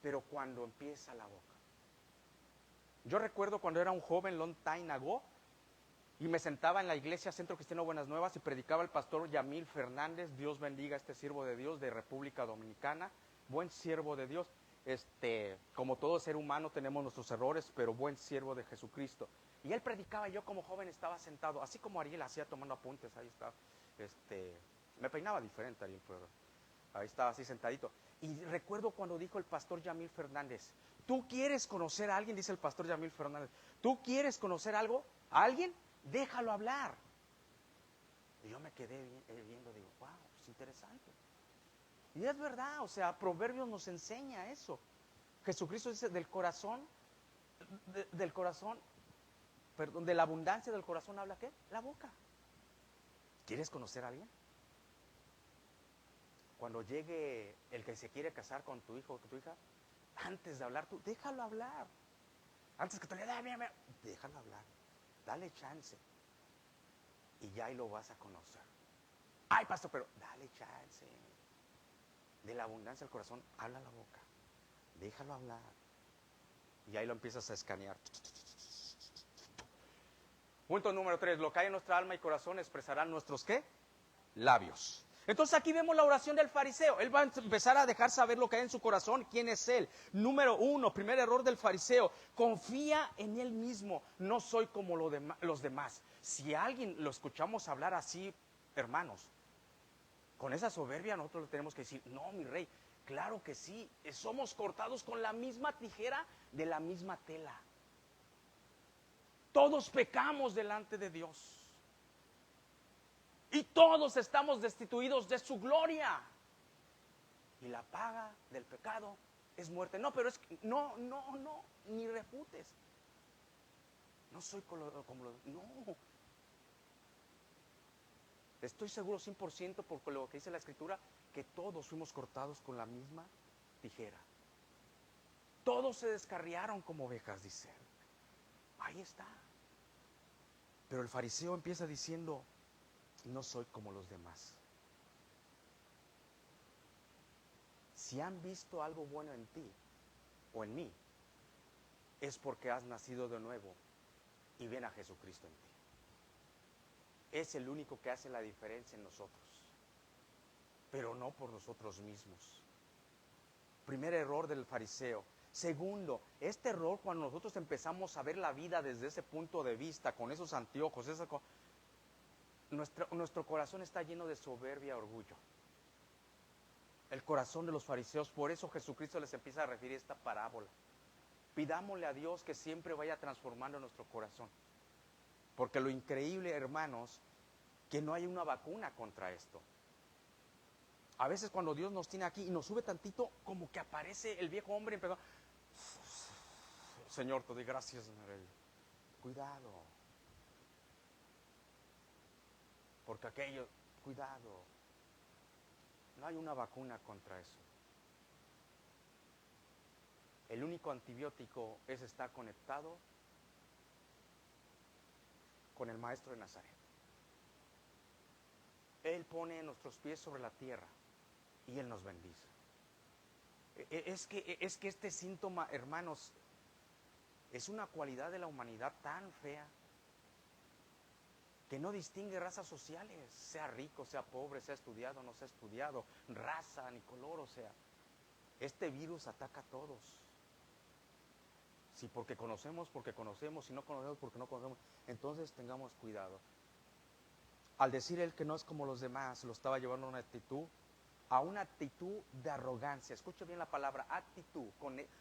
Speaker 5: Pero cuando empieza la boca. Yo recuerdo cuando era un joven, long time ago, y me sentaba en la iglesia Centro Cristiano Buenas Nuevas y predicaba el pastor Yamil Fernández. Dios bendiga a este siervo de Dios de República Dominicana. Buen siervo de Dios, como todo ser humano tenemos nuestros errores, pero buen siervo de Jesucristo. Y él predicaba, yo como joven estaba sentado, así como Ariel hacía tomando apuntes, ahí estaba, me peinaba diferente Ariel, pero ahí estaba así sentadito. Y recuerdo cuando dijo el pastor Yamil Fernández, ¿tú quieres conocer a alguien? Dice el pastor Yamil Fernández, ¿tú quieres conocer algo? ¿A alguien? Déjalo hablar. Y yo me quedé viendo, digo, wow, es interesante. Y es verdad, o sea, Proverbios nos enseña eso. Jesucristo dice, de la abundancia del corazón habla ¿qué? La boca. ¿Quieres conocer a alguien? Cuando llegue el que se quiere casar con tu hijo o tu hija, antes de hablar tú, déjalo hablar. Antes que te le diga, déjalo hablar. dale chance. Y ya ahí lo vas a conocer. Ay, pastor, pero dale chance. De la abundancia del corazón, habla la boca. Déjalo hablar. Y ahí lo empiezas a escanear. Punto número 3. Lo que hay en nuestra alma y corazón expresarán nuestros ¿qué? Labios. Entonces aquí vemos la oración del fariseo. Él va a empezar a dejar saber lo que hay en su corazón, quién es él. Número 1, primer error del fariseo. Confía en él mismo. No soy como los demás. Si a alguien lo escuchamos hablar así, hermanos, con esa soberbia nosotros le tenemos que decir, no, mi rey, claro que sí. Somos cortados con la misma tijera de la misma tela. Todos pecamos delante de Dios. Y todos estamos destituidos de su gloria. Y la paga del pecado es muerte. No, pero es que, no, ni refutes. No soy como los, no. Estoy seguro 100% por lo que dice la Escritura, que todos fuimos cortados con la misma tijera. Todos se descarriaron como ovejas, dice él. Ahí está. Pero el fariseo empieza diciendo, no soy como los demás. Si han visto algo bueno en ti o en mí, es porque has nacido de nuevo y ven a Jesucristo en ti. Es el único que hace la diferencia en nosotros, pero no por nosotros mismos. Primer error del fariseo. Segundo, este error cuando nosotros empezamos a ver la vida desde ese punto de vista, con esos anteojos, nuestro corazón está lleno de soberbia y orgullo. El corazón de los fariseos, por eso Jesucristo les empieza a referir esta parábola. Pidámosle a Dios que siempre vaya transformando nuestro corazón. Porque lo increíble, hermanos, que no hay una vacuna contra esto. A veces cuando Dios nos tiene aquí y nos sube tantito, como que aparece el viejo hombre y empezó, Señor, te doy gracias, Rey. Cuidado. Porque aquello, cuidado. No hay una vacuna contra eso. El único antibiótico es estar conectado con el Maestro de Nazaret. Él pone nuestros pies sobre la tierra y Él nos bendice. Es que este síntoma, hermanos, es una cualidad de la humanidad tan fea que no distingue razas sociales, sea rico, sea pobre, sea estudiado, no sea estudiado, raza ni color, o sea, este virus ataca a todos. Si porque conocemos, si no conocemos, porque no conocemos, entonces tengamos cuidado. Al decir él que no es como los demás, lo estaba llevando a una actitud de arrogancia. Escuche bien la palabra actitud,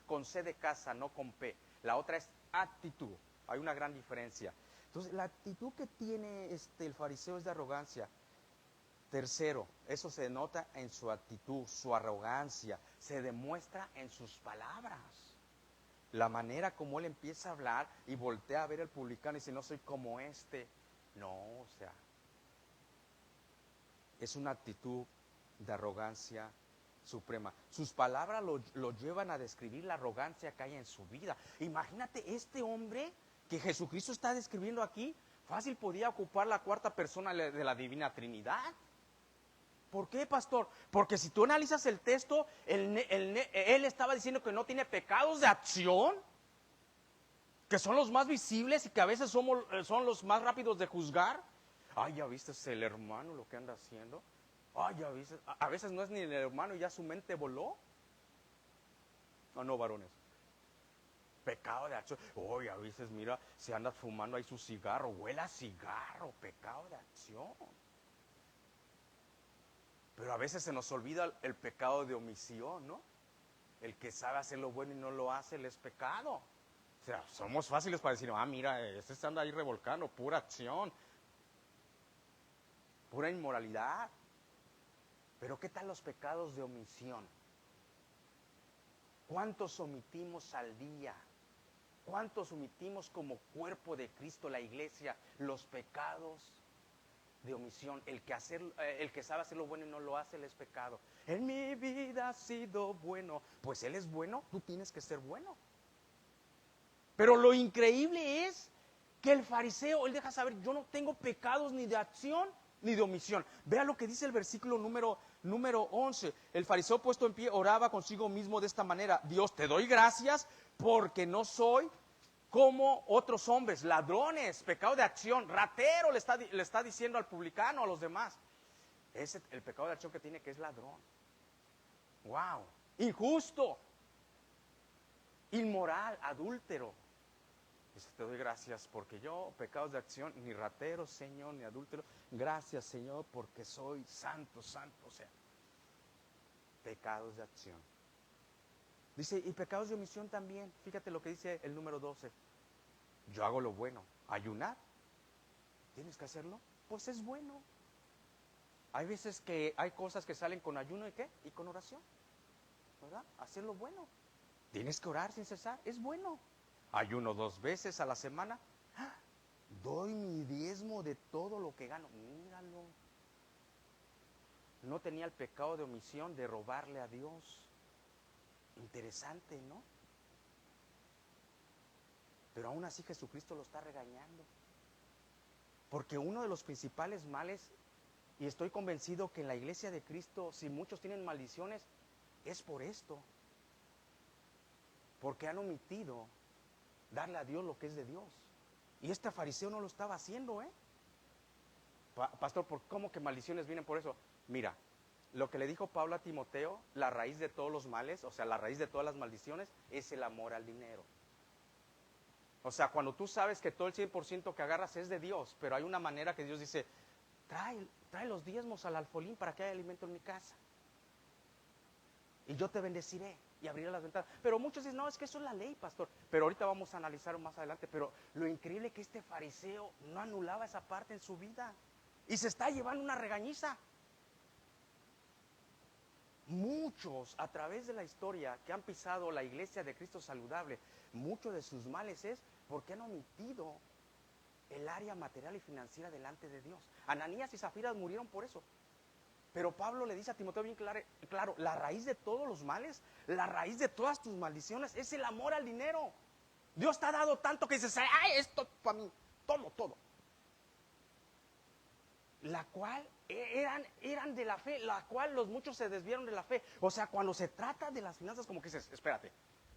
Speaker 5: con C de casa, no con P. La otra es actitud, hay una gran diferencia. Entonces, la actitud que tiene el fariseo es de arrogancia. Tercero, eso se denota en su actitud, su arrogancia, se demuestra en sus palabras. La manera como él empieza a hablar y voltea a ver al publicano y dice, no soy como este. No, o sea, es una actitud de arrogancia suprema. Sus palabras lo llevan a describir la arrogancia que hay en su vida. Imagínate este hombre que Jesucristo está describiendo aquí, fácil podía ocupar la cuarta persona de la Divina Trinidad. ¿Por qué, pastor? Porque si tú analizas el texto, él estaba diciendo que no tiene pecados de acción, que son los más visibles y que a veces son los más rápidos de juzgar. Ay, ya viste el hermano lo que anda haciendo. Ay, ya viste, a veces no es ni el hermano y ya su mente voló. No, varones. Pecado de acción. Oye, a veces mira, se anda fumando ahí su cigarro, huele a cigarro, pecado de acción. Pero a veces se nos olvida el pecado de omisión, ¿no? El que sabe hacer lo bueno y no lo hace, él es pecado. O sea, somos fáciles para decir, mira, ese se anda ahí revolcando, pura acción, pura inmoralidad. Pero ¿qué tal los pecados de omisión? ¿Cuántos omitimos al día? ¿Cuántos omitimos como cuerpo de Cristo, la iglesia, los pecados de omisión? El que sabe hacer lo bueno y no lo hace, él es pecado. En mi vida ha sido bueno. Pues él es bueno, tú tienes que ser bueno. Pero lo increíble es Que el fariseo, él deja saber, yo no tengo pecados ni de acción ni de omisión. Vea lo que dice el versículo número 11. El fariseo puesto en pie oraba consigo mismo de esta manera: Dios, te doy gracias porque no soy como otros hombres, ladrones, pecado de acción, ratero, le está diciendo al publicano, a los demás. Es el pecado de acción que tiene, que es ladrón. Wow, injusto, inmoral, adúltero. Dice, te doy gracias porque yo, pecados de acción, ni ratero, Señor, ni adúltero. Gracias, Señor, porque soy santo, santo. O sea, pecados de acción. Dice, y pecados de omisión también. Fíjate lo que dice el número 12. Yo hago lo bueno. Ayunar. ¿Tienes que hacerlo? Pues es bueno. Hay veces que hay cosas que salen con ayuno y ¿qué? Y con oración. ¿Verdad? Hacer lo bueno. Tienes que orar sin cesar. Es bueno. Ayuno 2 veces a la semana. ¡Ah! Doy mi diezmo de todo lo que gano. Míralo. No tenía el pecado de omisión de robarle a Dios. Interesante, ¿no? Pero aún así Jesucristo lo está regañando. Porque uno de los principales males, y estoy convencido que en la iglesia de Cristo, si muchos tienen maldiciones, es por esto. Porque han omitido darle a Dios lo que es de Dios. Y este fariseo no lo estaba haciendo, ¿eh? Pastor, ¿cómo que maldiciones vienen por eso? Mira, lo que le dijo Pablo a Timoteo, la raíz de todos los males, o sea, la raíz de todas las maldiciones, es el amor al dinero. O sea, cuando tú sabes que todo el 100% que agarras es de Dios, pero hay una manera que Dios dice, trae los diezmos al alfolín para que haya alimento en mi casa. Y yo te bendeciré y abriré las ventanas. Pero muchos dicen, no, es que eso es la ley, pastor. Pero ahorita vamos a analizarlo más adelante. Pero lo increíble es que este fariseo no anulaba esa parte en su vida. Y se está llevando una regañiza. Muchos a través de la historia que han pisado la iglesia de Cristo saludable, muchos de sus males es porque han omitido el área material y financiera delante de Dios. Ananías y Zafira murieron por eso. Pero Pablo le dice a Timoteo bien claro, la raíz de todos los males, la raíz de todas tus maldiciones es el amor al dinero. Dios te ha dado tanto que dices, ay, esto para mí, todo. La cual eran de la fe, la cual los muchos se desviaron de la fe. O sea, cuando se trata de las finanzas, como que dices, espérate,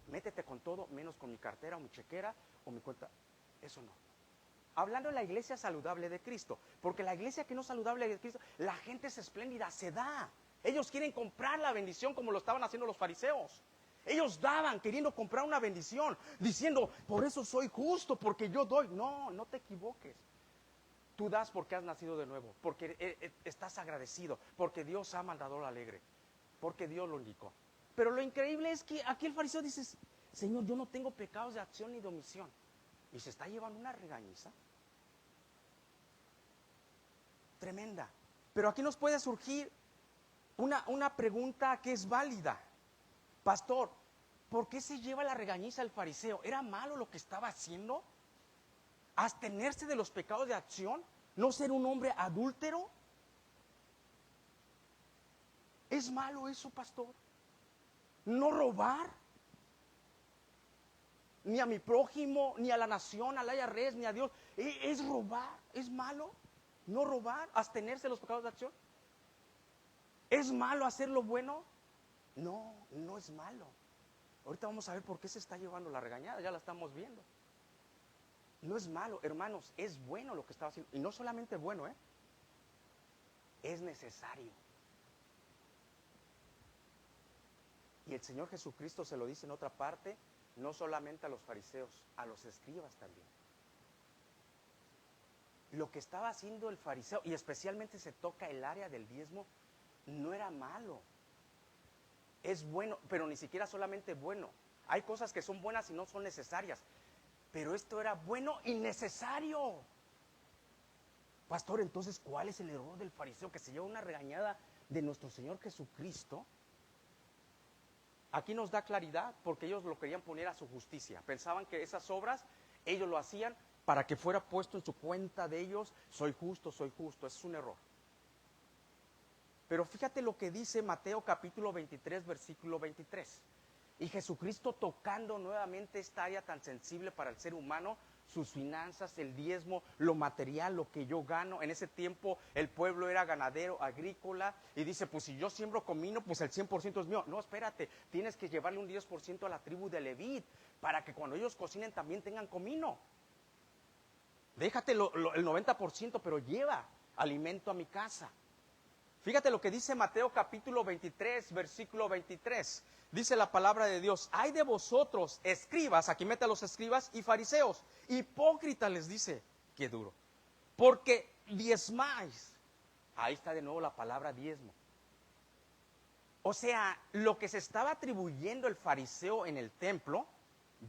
Speaker 5: métete con todo, menos con mi cartera o mi chequera o mi cuenta. Eso no. Hablando de la iglesia saludable de Cristo, porque la iglesia que no es saludable de Cristo, la gente es espléndida, se da. Ellos quieren comprar la bendición como lo estaban haciendo los fariseos. Ellos daban queriendo comprar una bendición, diciendo, por eso soy justo, porque yo doy. No, no te equivoques. Tú das porque has nacido de nuevo, porque estás agradecido, porque Dios ha mandado al alegre, porque Dios lo indicó. Pero lo increíble es que aquí el fariseo dice, Señor, yo no tengo pecados de acción ni de omisión. Y se está llevando una regañiza tremenda. Pero aquí nos puede surgir una pregunta que es válida. Pastor, ¿por qué se lleva la regañiza el fariseo? ¿Era malo lo que estaba haciendo? ¿Abstenerse de los pecados de acción? ¿No ser un hombre adúltero? ¿Es malo eso, pastor? ¿No robar? Ni a mi prójimo, ni a la nación, al IRS, ni a Dios. ¿Es robar? ¿Es malo? ¿No robar? ¿Abstenerse de los pecados de acción? ¿Es malo hacer lo bueno? No, no es malo. Ahorita vamos a ver por qué se está llevando la regañada, ya la estamos viendo. No es malo, hermanos, es bueno lo que estaba haciendo. Y no solamente bueno, es necesario. Y el Señor Jesucristo se lo dice en otra parte, no solamente a los fariseos, a los escribas también. Lo que estaba haciendo el fariseo, y especialmente se toca el área del diezmo, no era malo. Es bueno, pero ni siquiera solamente bueno. Hay cosas que son buenas y no son necesarias. Pero esto era bueno y necesario. Pastor, entonces, ¿cuál es el error del fariseo que se lleva una regañada de nuestro Señor Jesucristo? Aquí nos da claridad porque ellos lo querían poner a su justicia. Pensaban que esas obras ellos lo hacían para que fuera puesto en su cuenta de ellos. Soy justo, soy justo. Ese es un error. Pero fíjate lo que dice Mateo capítulo 23, versículo 23. Y Jesucristo, tocando nuevamente esta área tan sensible para el ser humano, sus finanzas, el diezmo, lo material, lo que yo gano. En ese tiempo el pueblo era ganadero, agrícola, y dice, pues si yo siembro comino, pues el 100% es mío. No, espérate, tienes que llevarle un 10% a la tribu de Leví, para que cuando ellos cocinen también tengan comino. Déjate el 90%, pero lleva alimento a mi casa. Fíjate lo que dice Mateo capítulo 23, versículo 23. Dice la palabra de Dios, hay de vosotros, escribas, aquí mete a los escribas y fariseos, hipócritas, les dice, qué duro, porque diezmáis. Ahí está de nuevo la palabra diezmo. O sea, lo que se estaba atribuyendo el fariseo en el templo,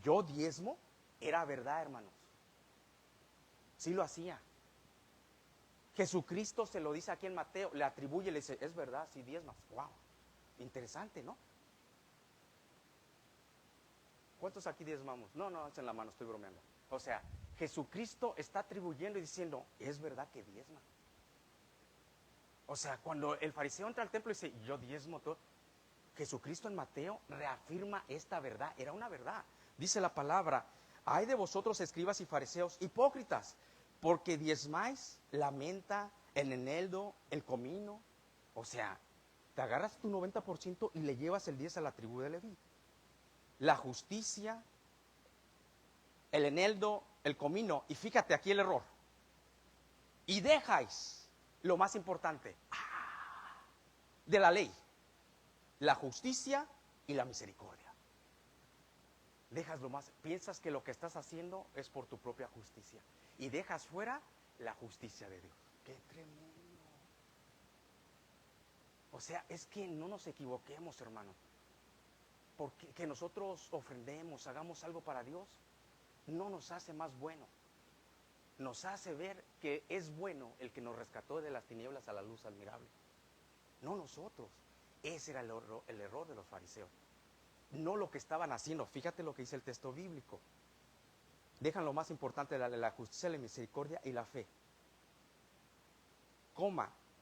Speaker 5: yo diezmo, era verdad, hermanos. Sí lo hacía. Jesucristo se lo dice aquí en Mateo, le atribuye, le dice, es verdad, sí diezmas. Wow, interesante, ¿no? ¿Cuántos aquí diezmamos? No, alcen la mano, estoy bromeando. O sea, Jesucristo está atribuyendo y diciendo, es verdad que diezma. O sea, cuando el fariseo entra al templo y dice, yo diezmo todo, Jesucristo en Mateo reafirma esta verdad, era una verdad. Dice la palabra, hay de vosotros escribas y fariseos hipócritas, porque diezmáis la menta, el eneldo, el comino. O sea, te agarras tu 90% y le llevas el 10 a la tribu de Leví. La justicia, el eneldo, el comino. Y fíjate aquí el error. Y dejáis lo más importante de la ley, la justicia y la misericordia. Dejas lo más, piensas que lo que estás haciendo es por tu propia justicia y dejas fuera la justicia de Dios. ¡Qué tremendo! O sea, es que no nos equivoquemos, hermano. Porque que nosotros ofrendemos, hagamos algo para Dios, no nos hace más bueno. Nos hace ver que es bueno el que nos rescató de las tinieblas a la luz admirable. No nosotros. Ese era el error de los fariseos. No lo que estaban haciendo. Fíjate lo que dice el texto bíblico. Dejan lo más importante de la justicia, la misericordia y la fe.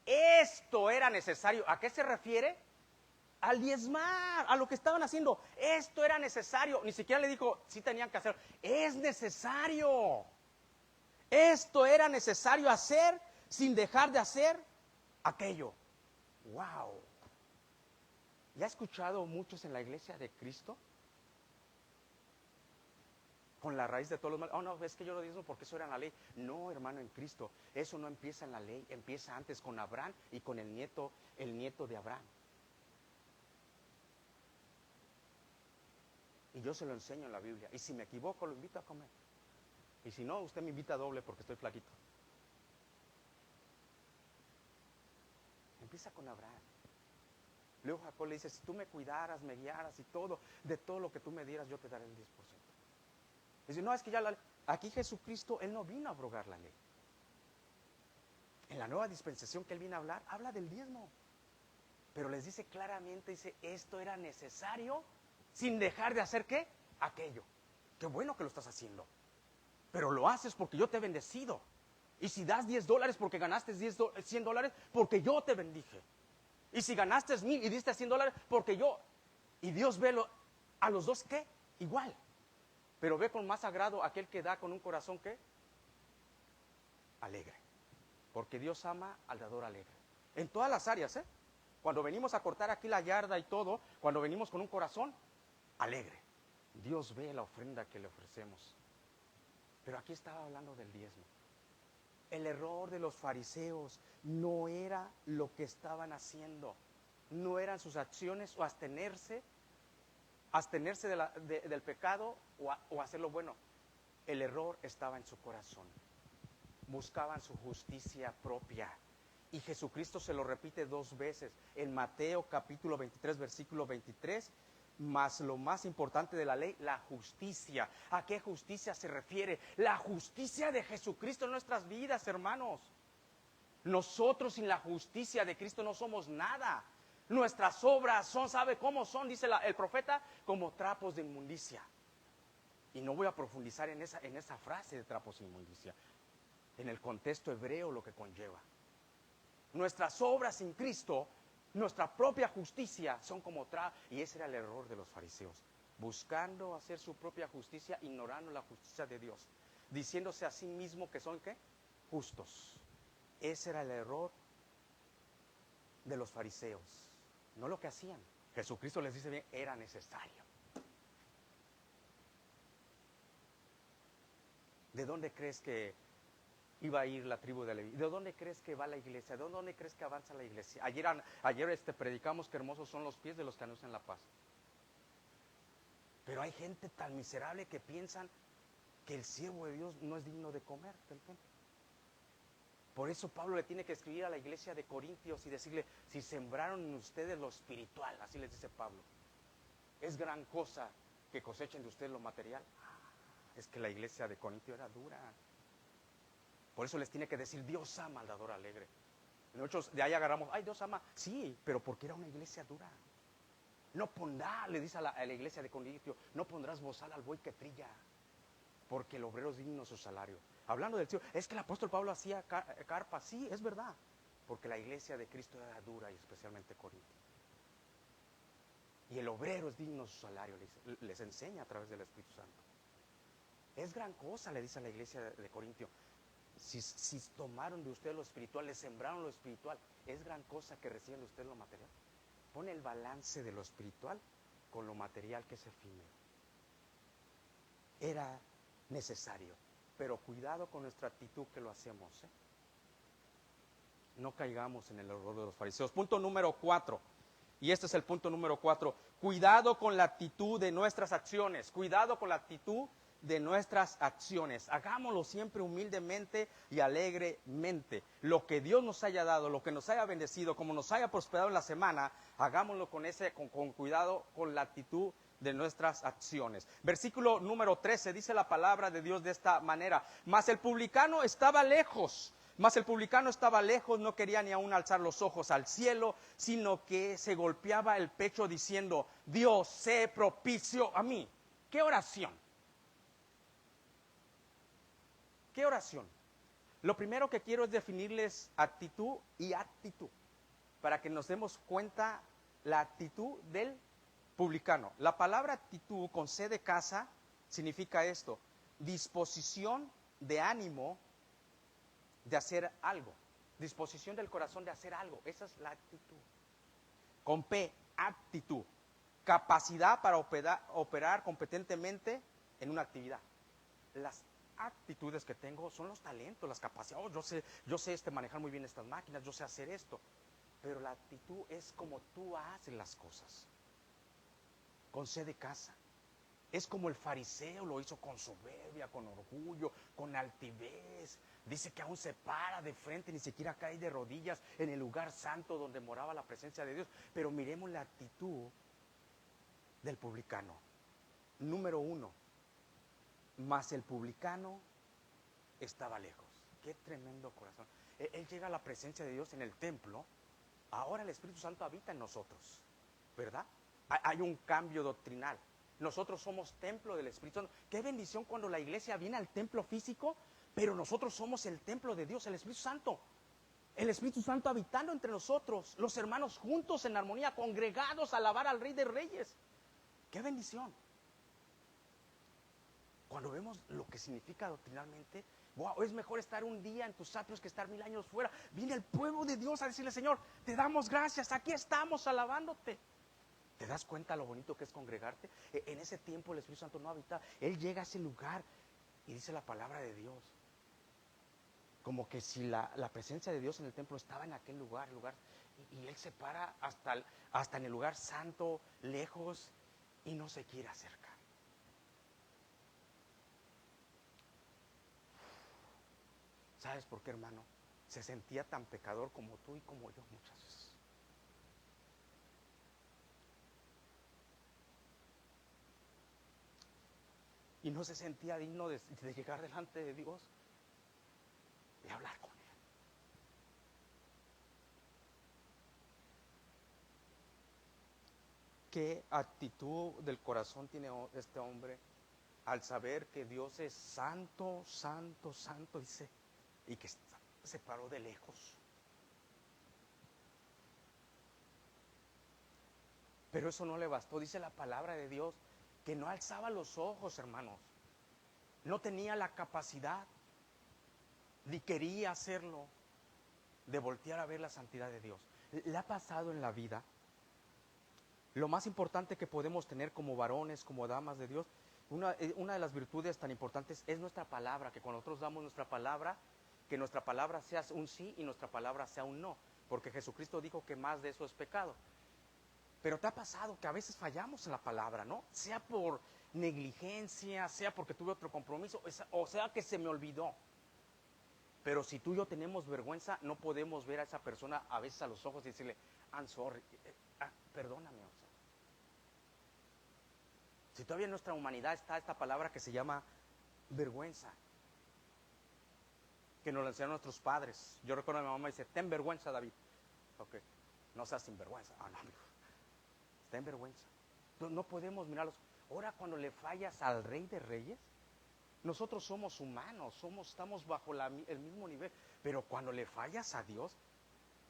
Speaker 5: Esto era necesario. ¿A qué se refiere? Al diezmar, a lo que estaban haciendo. Esto era necesario. Ni siquiera le dijo, sí tenían que hacerlo. Es necesario. Esto era necesario hacer sin dejar de hacer aquello. ¡Wow! ¿Ya ha escuchado muchos en la iglesia de Cristo? Con la raíz de todos los males. Oh, no, es que yo lo diezmo porque eso era en la ley. No, hermano, en Cristo. Eso no empieza en la ley. Empieza antes con Abraham y con el nieto de Abraham. Y yo se lo enseño en la Biblia. Y si me equivoco, lo invito a comer. Y si no, usted me invita doble porque estoy flaquito. Empieza con Abraham. Luego Jacob le dice, si tú me cuidaras, me guiaras y todo, de todo lo que tú me dieras, yo te daré el 10%. Dice, no, es que ya aquí Jesucristo, Él no vino a abrogar la ley. En la nueva dispensación que Él vino a hablar, habla del diezmo. Pero les dice claramente, dice, esto era necesario sin dejar de hacer, ¿qué? Aquello. Qué bueno que lo estás haciendo. Pero lo haces porque yo te he bendecido. Y si das $10 porque ganaste $100, porque yo te bendije. Y si ganaste 1,000 y diste $100, porque yo. Y Dios ve a los dos, ¿qué? Igual. Pero ve con más agrado aquel que da con un corazón, ¿qué? Alegre. Porque Dios ama al dador alegre. En todas las áreas, ¿eh? Cuando venimos a cortar aquí la yarda y todo, cuando venimos con un corazón alegre. Dios ve la ofrenda que le ofrecemos. Pero aquí estaba hablando del diezmo. El error de los fariseos no era lo que estaban haciendo, no eran sus acciones o abstenerse del pecado o hacer lo bueno. El error estaba en su corazón. Buscaban su justicia propia. Y Jesucristo se lo repite 2 veces. En Mateo capítulo 23, versículo 23, más lo más importante de la ley, la justicia. ¿A qué justicia se refiere? La justicia de Jesucristo en nuestras vidas, hermanos. Nosotros sin la justicia de Cristo no somos nada. Nuestras obras son, ¿sabe cómo son? Dice el profeta, como trapos de inmundicia. Y no voy a profundizar en esa frase de trapos de inmundicia. En el contexto hebreo lo que conlleva. Nuestras obras sin Cristo, nuestra propia justicia son como y ese era el error de los fariseos, buscando hacer su propia justicia, ignorando la justicia de Dios. diciéndose a sí mismo que son ¿qué? Justos. Ese era el error de los fariseos, no lo que hacían. Jesucristo les dice bien, era necesario. ¿De dónde crees que iba a ir la tribu de Leví? ¿De dónde crees que va la iglesia? ¿De dónde crees que avanza la iglesia? Ayer predicamos que hermosos son los pies de los que anuncian la paz. Pero hay gente tan miserable que piensan que el siervo de Dios no es digno de comer del templo. Por eso Pablo le tiene que escribir a la iglesia de Corintios y decirle, si sembraron en ustedes lo espiritual, así les dice Pablo, es gran cosa que cosechen de ustedes lo material. Es que la iglesia de Corintio era dura. Por eso les tiene que decir, Dios ama al dador alegre. Nosotros de ahí agarramos, ay, Dios ama. Sí, pero porque era una iglesia dura. No pondrá, le dice a la iglesia de Corintio, no pondrás bozal al buey que trilla, porque el obrero es digno su salario. Hablando del cielo, es que el apóstol Pablo hacía carpa. Sí, es verdad, porque la iglesia de Cristo era dura y especialmente Corintio. Y el obrero es digno su salario, les enseña a través del Espíritu Santo. Es gran cosa, le dice a la iglesia de Corintio. Si tomaron de ustedes lo espiritual, les sembraron lo espiritual, es gran cosa que reciben de ustedes lo material. Pone el balance de lo espiritual con lo material que es efímero. Era necesario, pero cuidado con nuestra actitud que lo hacemos, ¿eh? No caigamos en el error de los fariseos. Punto número 4. Y este es el punto número 4. Cuidado con la actitud de nuestras acciones. Cuidado con la actitud de nuestras acciones. Hagámoslo siempre humildemente y alegremente. Lo que Dios nos haya dado, lo que nos haya bendecido, como nos haya prosperado en la semana, hagámoslo con cuidado, con la actitud de nuestras acciones. Versículo número 13 dice la palabra de Dios de esta manera: mas el publicano estaba lejos. No quería ni aún alzar los ojos al cielo, sino que se golpeaba el pecho diciendo, Dios, sé propicio a mí. ¿Qué oración? ¿Qué oración? Lo primero que quiero es definirles actitud y actitud, para que nos demos cuenta la actitud del publicano. La palabra actitud con C de casa significa esto: disposición de ánimo de hacer algo, disposición del corazón de hacer algo. Esa es la actitud. Con P, actitud, capacidad para operar competentemente en una actividad. Las actitudes que tengo son los talentos, las capacidades. Yo sé manejar muy bien estas máquinas, yo sé hacer esto. Pero la actitud es como tú haces las cosas. Con C de casa. Es como el fariseo lo hizo, con soberbia, con orgullo, con altivez. Dice que aún se para de frente, ni siquiera cae de rodillas en el lugar santo donde moraba la presencia de Dios. Pero miremos la actitud del publicano. Número 1. Mas el publicano estaba lejos. Qué tremendo corazón. Él llega a la presencia de Dios en el templo. Ahora el Espíritu Santo habita en nosotros, ¿verdad? Hay un cambio doctrinal. Nosotros somos templo del Espíritu Santo. Qué bendición cuando la iglesia viene al templo físico, pero nosotros somos el templo de Dios, el Espíritu Santo. El Espíritu Santo habitando entre nosotros, los hermanos juntos en armonía, congregados a alabar al Rey de Reyes. Qué bendición. Cuando vemos lo que significa doctrinalmente, wow, es mejor estar un día en tus atrios que estar 1000 años fuera. Viene el pueblo de Dios a decirle, Señor, te damos gracias, aquí estamos alabándote. ¿Te das cuenta lo bonito que es congregarte? En ese tiempo el Espíritu Santo no habita. Él llega a ese lugar y dice la palabra de Dios. Como que si la presencia de Dios en el templo estaba en aquel lugar, y Él se para hasta en el lugar santo, lejos, y no se quiere acercar. ¿Sabes por qué, hermano? Se sentía tan pecador como tú y como yo muchas veces. Y no se sentía digno de llegar delante de Dios y hablar con Él. ¿Qué actitud del corazón tiene este hombre al saber que Dios es santo, santo, santo, dice, y que se paró de lejos? Pero eso no le bastó, dice la palabra de Dios, que no alzaba los ojos, hermanos. no tenía la capacidad, ni quería hacerlo, de voltear a ver la santidad de Dios. ¿Le ha pasado en la vida? Lo más importante que podemos tener como varones, como damas de Dios, una de las virtudes tan importantes es nuestra palabra, que cuando nosotros damos nuestra palabra, que nuestra palabra sea un sí y nuestra palabra sea un no, porque Jesucristo dijo que más de eso es pecado. Pero te ha pasado que a veces fallamos en la palabra, ¿no? Sea por negligencia, sea porque tuve otro compromiso, o sea que se me olvidó. Pero si tú y yo tenemos vergüenza, no podemos ver a esa persona a veces a los ojos y decirle, I'm sorry, perdóname. O sea. Si todavía en nuestra humanidad está esta palabra que se llama vergüenza, que nos la enseñaron nuestros padres. Yo recuerdo a mi mamá dice, ten vergüenza, David. Ok, no seas sinvergüenza. No, amigo. Ten vergüenza. No podemos mirarlos. Ahora cuando le fallas al Rey de Reyes, nosotros somos humanos, estamos bajo el mismo nivel. Pero cuando le fallas a Dios,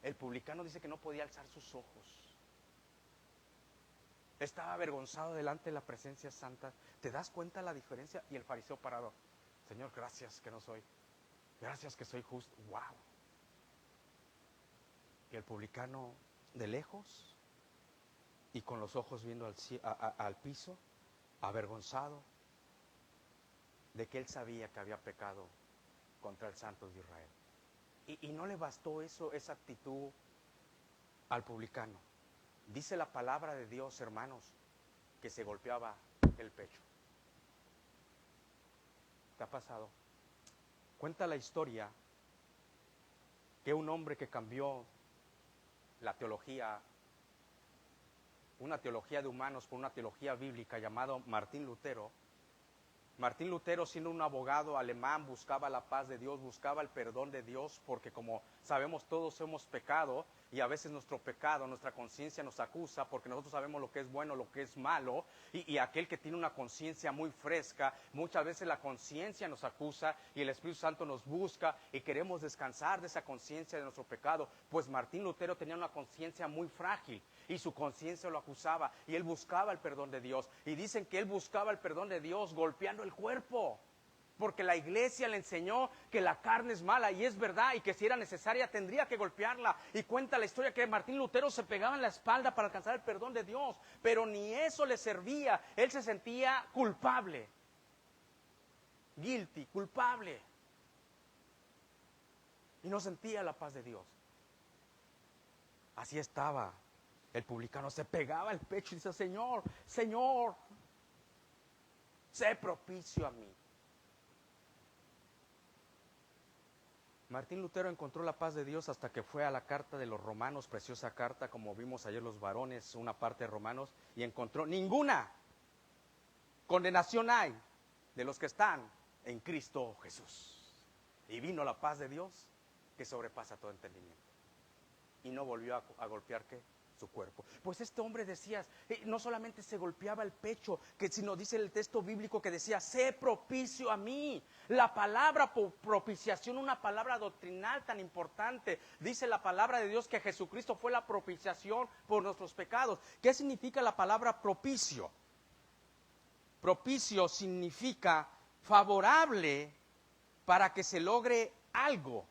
Speaker 5: el publicano dice que no podía alzar sus ojos. Estaba avergonzado delante de la presencia santa. ¿Te das cuenta la diferencia? Y el fariseo parado, Señor, gracias que no soy. Gracias que soy justo. Wow. Y el publicano de lejos y con los ojos viendo al piso, avergonzado de que él sabía que había pecado contra el Santo de Israel. Y no le bastó esa actitud al publicano. Dice la palabra de Dios, hermanos, que se golpeaba el pecho. ¿Te ha pasado? Cuenta la historia que un hombre que cambió la teología, una teología de humanos por una teología bíblica, llamado Martín Lutero. Martín Lutero, siendo un abogado alemán, buscaba la paz de Dios, buscaba el perdón de Dios, porque como sabemos todos hemos pecado y a veces nuestro pecado, nuestra conciencia nos acusa, porque nosotros sabemos lo que es bueno, lo que es malo, y aquel que tiene una conciencia muy fresca, muchas veces la conciencia nos acusa y el Espíritu Santo nos busca y queremos descansar de esa conciencia de nuestro pecado. Pues Martín Lutero tenía una conciencia muy frágil y su conciencia lo acusaba y él buscaba el perdón de Dios, y dicen que él buscaba el perdón de Dios golpeando el cuerpo, porque la iglesia le enseñó que la carne es mala, y es verdad, y que si era necesaria tendría que golpearla. Y cuenta la historia que Martín Lutero se pegaba en la espalda para alcanzar el perdón de Dios, pero ni eso le servía. Él se sentía culpable, guilty, culpable, y no sentía la paz de Dios. Así estaba el publicano, se pegaba el pecho y dice, Señor, Señor, sé propicio a mí. Martín Lutero encontró la paz de Dios hasta que fue a la carta de los Romanos, preciosa carta, como vimos ayer los varones, una parte de Romanos, y encontró ninguna condenación hay de los que están en Cristo Jesús. Y vino la paz de Dios que sobrepasa todo entendimiento. Y no volvió a golpear, ¿qué? Su cuerpo. Pues este hombre decía, no solamente se golpeaba el pecho, sino dice el texto bíblico que decía, sé propicio a mí. La palabra propiciación, una palabra doctrinal tan importante. Dice la palabra de Dios que Jesucristo fue la propiciación por nuestros pecados. ¿Qué significa la palabra propicio? Propicio significa favorable para que se logre algo.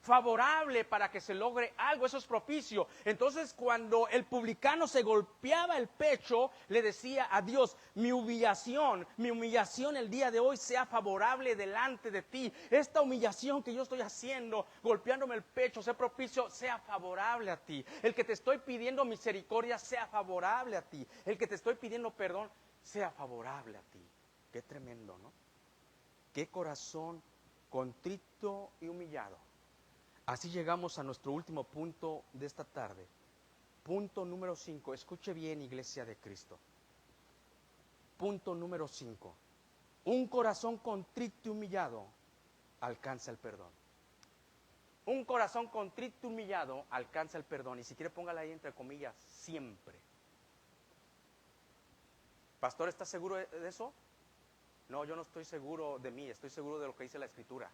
Speaker 5: Favorable para que se logre algo, eso es propicio. Entonces cuando el publicano se golpeaba el pecho, le decía a Dios, mi humillación el día de hoy sea favorable delante de ti. Esta humillación que yo estoy haciendo, golpeándome el pecho, sea propicio, sea favorable a ti. El que te estoy pidiendo misericordia, sea favorable a ti. El que te estoy pidiendo perdón, sea favorable a ti. Qué tremendo, ¿no? Qué corazón contrito y humillado. Así llegamos a nuestro último punto de esta tarde. Punto número 5. Escuche bien, Iglesia de Cristo. Punto número 5. Un corazón contrito y humillado alcanza el perdón. Un corazón contrito y humillado alcanza el perdón. Y si quiere póngala ahí entre comillas, siempre. Pastor, ¿estás seguro de eso? No, yo no estoy seguro de mí, estoy seguro de lo que dice la Escritura.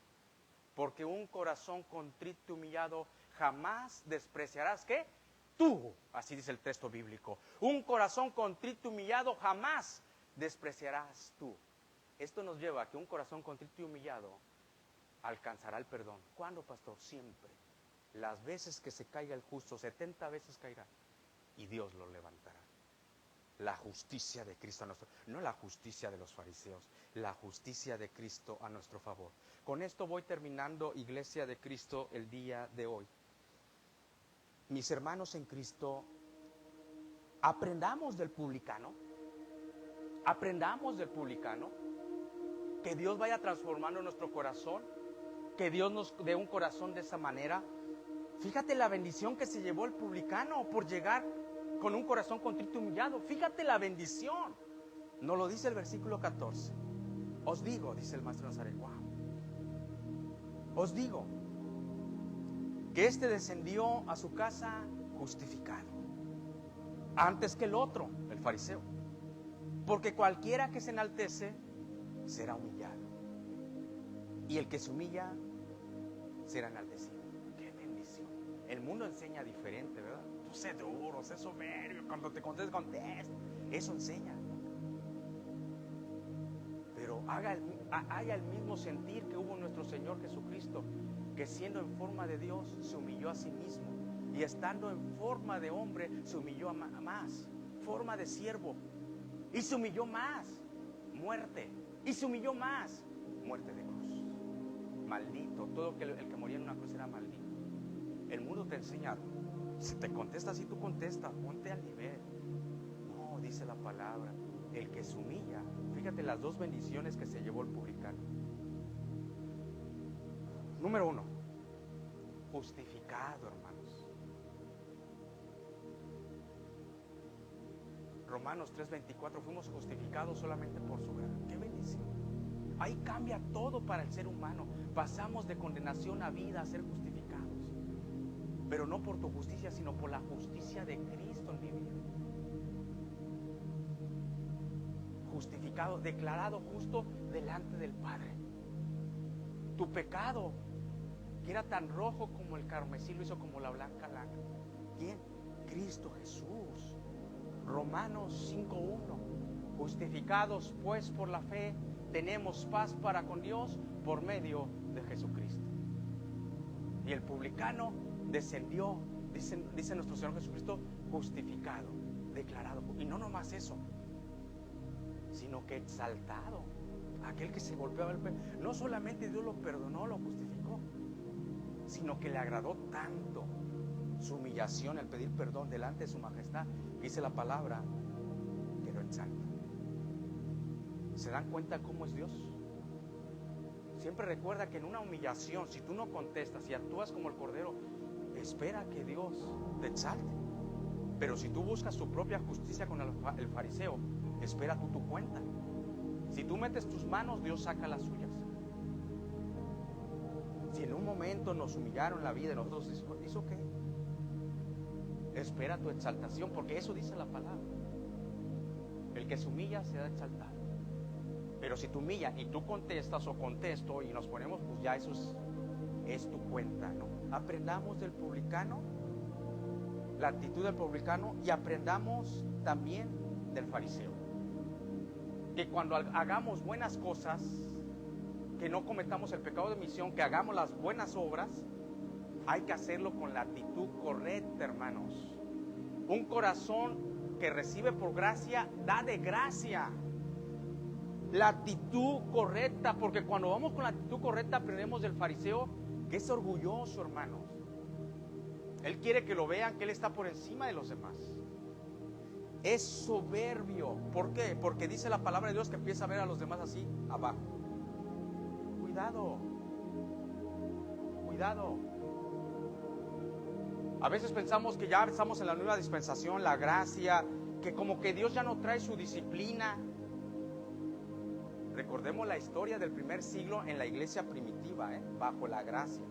Speaker 5: Porque un corazón contrito y humillado jamás despreciarás, ¿qué? Tú, así dice el texto bíblico. Un corazón contrito y humillado jamás despreciarás tú. Esto nos lleva a que un corazón contrito y humillado alcanzará el perdón. ¿Cuándo, pastor? Siempre. Las veces que se caiga el justo, 70 veces caerá, y Dios lo levantará. La justicia de Cristo a nuestro, no la justicia de los fariseos, la justicia de Cristo a nuestro favor. Con esto voy terminando, Iglesia de Cristo, el día de hoy. Mis hermanos en Cristo, aprendamos del publicano, que Dios vaya transformando nuestro corazón, que Dios nos dé un corazón de esa manera. Fíjate la bendición que se llevó el publicano por llegar con un corazón contrito y humillado. Fíjate la bendición. Nos lo dice el versículo 14. Os digo, dice el maestro Nazaret, wow. Os digo que este descendió a su casa justificado antes que el otro, el fariseo. Porque cualquiera que se enaltece será humillado, y el que se humilla será enaltecido. ¡Qué bendición! El mundo enseña diferente, ¿verdad? Tú sé duro, sé soberbio, cuando te contestes, eso enseña. Pero haya el mismo sentir que hubo nuestro Señor Jesucristo, que siendo en forma de Dios se humilló a sí mismo, y estando en forma de hombre se humilló a más, forma de siervo, y se humilló más, muerte, y se humilló más, muerte de cruz. Maldito, todo el que moría en una cruz era maldito. El mundo te enseña, si te contestas, si tú contestas, ponte al nivel. No, dice la palabra, el que se humilla. Fíjate las dos bendiciones que se llevó el publicano. Número 1, justificado, hermanos. Romanos 3:24, fuimos justificados solamente por su gracia. ¡Qué bendición! Ahí cambia todo para el ser humano. Pasamos de condenación a vida, a ser justificados. Pero no por tu justicia, sino por la justicia de Cristo en mi vida. Justificado, declarado justo delante del Padre. Tu pecado, que era tan rojo como el carmesí, lo hizo como la blanca lana. ¿Quién? Cristo Jesús. Romanos 5:1. Justificados pues por la fe, tenemos paz para con Dios por medio de Jesucristo. Y el publicano descendió, dice nuestro Señor Jesucristo, justificado, declarado. Y no nomás eso, sino que exaltado. Aquel que se golpeaba el pecho, no solamente Dios lo perdonó, lo justificó, sino que le agradó tanto su humillación, el pedir perdón delante de su majestad, dice la palabra, que lo exalta. ¿Se dan cuenta cómo es Dios? Siempre recuerda que en una humillación, si tú no contestas y actúas como el cordero, espera que Dios te exalte. Pero si tú buscas tu propia justicia con el fariseo, espera tú tu cuenta. Si tú metes tus manos, Dios saca las suyas. Si en un momento nos humillaron la vida, nosotros ¿hizo qué? Espera tu exaltación, porque eso dice la palabra. El que se humilla será exaltado. Pero si tú humillas y tú contestas o contesto y nos ponemos, pues ya eso es tu cuenta, ¿no? Aprendamos del publicano, la actitud del publicano, y aprendamos también del fariseo. Que cuando hagamos buenas cosas, que no cometamos el pecado de omisión, que hagamos las buenas obras, hay que hacerlo con la actitud correcta, hermanos. Un corazón que recibe por gracia, da de gracia. La actitud correcta, porque cuando vamos con la actitud correcta aprendemos del fariseo, que es orgulloso, hermanos. Él quiere que lo vean, que él está por encima de los demás. Es soberbio. ¿Por qué? Porque dice la palabra de Dios que empieza a ver a los demás así, abajo. Cuidado. Cuidado. A veces pensamos que ya estamos en la nueva dispensación, la gracia, que como que Dios ya no trae su disciplina. Recordemos la historia del primer siglo en la iglesia primitiva, bajo la gracia.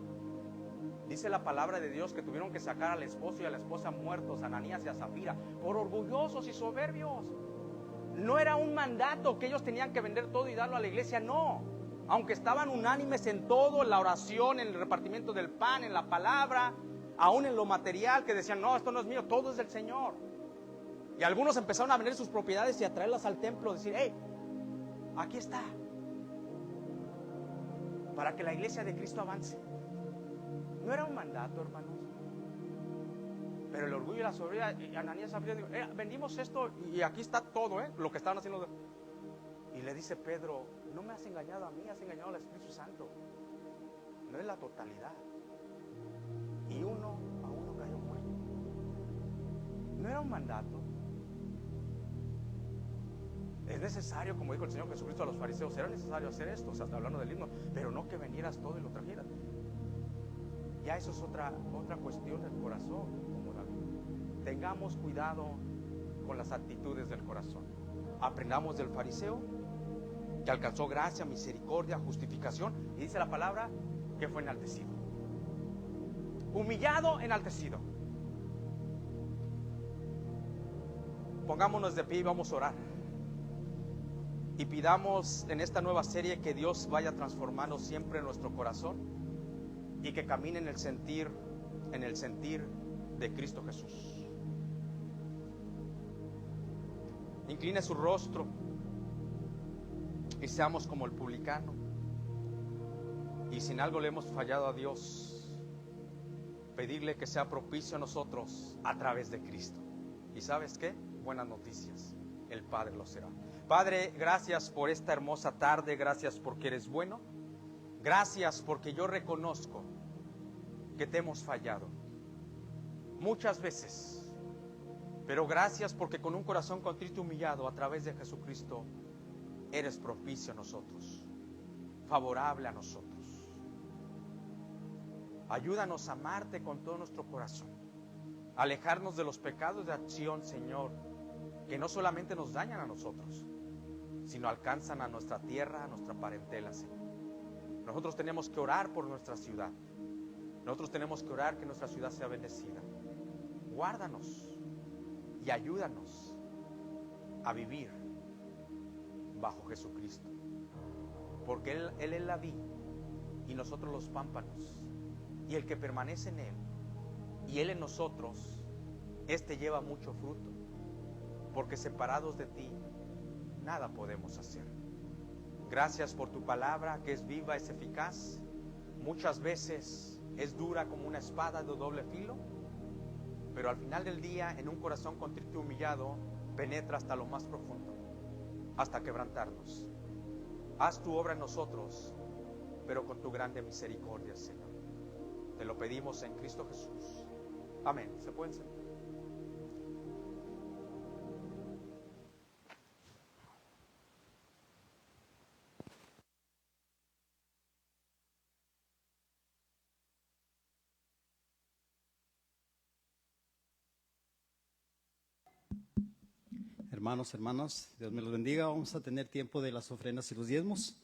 Speaker 5: Dice la palabra de Dios que tuvieron que sacar al esposo y a la esposa muertos, a Ananías y a Zafira, por orgullosos y soberbios. No era un mandato que ellos tenían que vender todo y darlo a la iglesia, no. Aunque estaban unánimes en todo, en la oración, en el repartimiento del pan, en la palabra, aún en lo material, que decían, no, esto no es mío, todo es del Señor. Y algunos empezaron a vender sus propiedades y a traerlas al templo, decir, hey, aquí está, para que la iglesia de Cristo avance. No era un mandato, hermanos. Pero el orgullo y la soberbia, Ananías abrió y dijo, vendimos esto y aquí está todo, lo que estaban haciendo. Y le dice Pedro, no me has engañado a mí, has engañado al Espíritu Santo. No es la totalidad. Y uno a uno cayó muerto. No era un mandato. Es necesario, como dijo el Señor Jesucristo a los fariseos, era necesario hacer esto, o sea, hablando del himno, pero no que vinieras todo y lo trajeras. Ya eso es otra cuestión del corazón, como David. Tengamos cuidado con las actitudes del corazón. Aprendamos del fariseo, que alcanzó gracia, misericordia, justificación, y dice la palabra que fue enaltecido. Humillado, enaltecido. Pongámonos de pie y vamos a orar. Y pidamos en esta nueva serie que Dios vaya transformando siempre nuestro corazón y que camine en el sentir de Cristo Jesús. Incline su rostro y seamos como el publicano. Y si en algo le hemos fallado a Dios, pedirle que sea propicio a nosotros a través de Cristo. ¿Y sabes qué? Buenas noticias, el Padre lo será. Padre, gracias por esta hermosa tarde, gracias porque eres bueno, gracias porque yo reconozco que te hemos fallado muchas veces, pero gracias porque con un corazón contrito y humillado a través de Jesucristo eres propicio a nosotros, favorable a nosotros. Ayúdanos a amarte con todo nuestro corazón, alejarnos de los pecados de acción, Señor, que no solamente nos dañan a nosotros, sino alcanzan a nuestra tierra, a nuestra parentela, Señor. Nosotros tenemos que orar por nuestra ciudad. Nosotros tenemos que orar que nuestra ciudad sea bendecida. Guárdanos y ayúdanos a vivir bajo Jesucristo, porque Él es la vid y nosotros los pámpanos, y el que permanece en Él y Él en nosotros, este lleva mucho fruto, porque separados de ti nada podemos hacer. Gracias por tu palabra que es viva, es eficaz, muchas veces es dura como una espada de doble filo, pero al final del día en un corazón contrito y humillado penetra hasta lo más profundo, hasta quebrantarnos. Haz tu obra en nosotros, pero con tu grande misericordia, Señor. Te lo pedimos en Cristo Jesús. Amén. ¿Se pueden sentar?
Speaker 6: Hermanos, hermanas, Dios me los bendiga. Vamos a tener tiempo de las ofrendas y los diezmos.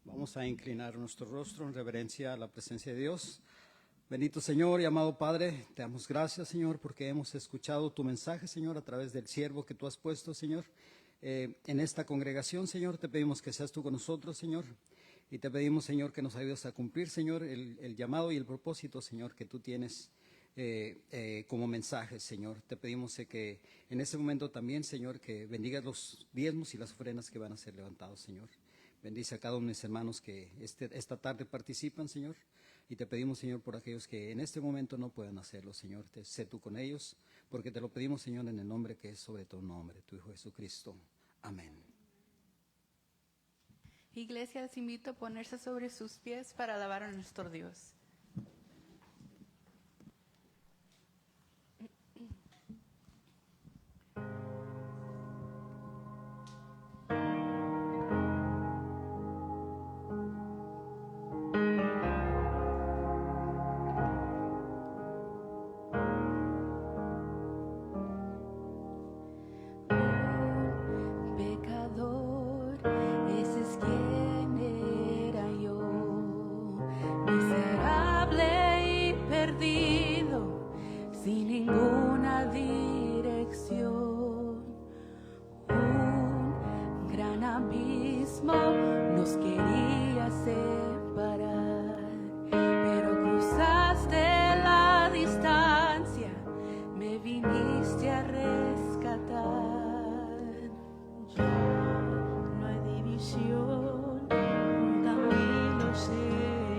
Speaker 6: Vamos a inclinar nuestro rostro en reverencia a la presencia de Dios. Bendito Señor y amado Padre, te damos gracias, Señor, porque hemos escuchado tu mensaje, Señor, a través del siervo que tú has puesto, Señor, en esta congregación, Señor. Te pedimos que seas tú con nosotros, Señor, y te pedimos, Señor, que nos ayudes a cumplir, Señor, el llamado y el propósito, Señor, que tú tienes como mensaje, Señor. Te pedimos que en ese momento también, Señor, que bendigas los diezmos y las ofrendas que van a ser levantados, Señor. Bendice a cada uno de mis hermanos que esta tarde participan, Señor. Y te pedimos, Señor, por aquellos que en este momento no puedan hacerlo, Señor. Sé tú con ellos, porque te lo pedimos, Señor, en el nombre que es sobre todo nombre, tu Hijo Jesucristo. Amén.
Speaker 1: Iglesia, les invito a ponerse sobre sus pies para alabar a nuestro Dios.
Speaker 3: Pecador, ese es quien era yo, miserable y perdido, sin ninguna dirección. Un gran abismo nos quería separar, pero cruzaste la distancia, me viniste a rescatar. Ya no hay división, un camino se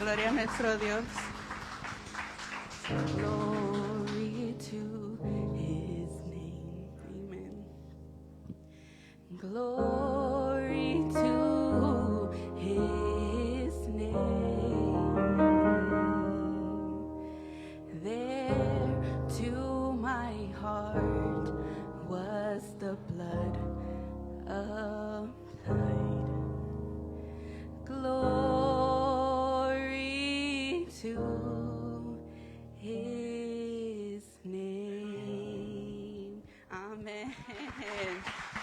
Speaker 1: Gloria a nuestro Dios. Glory to his name. Amen. Glory to his name. There to my heart was the blood applied. Glory to his name. Amén.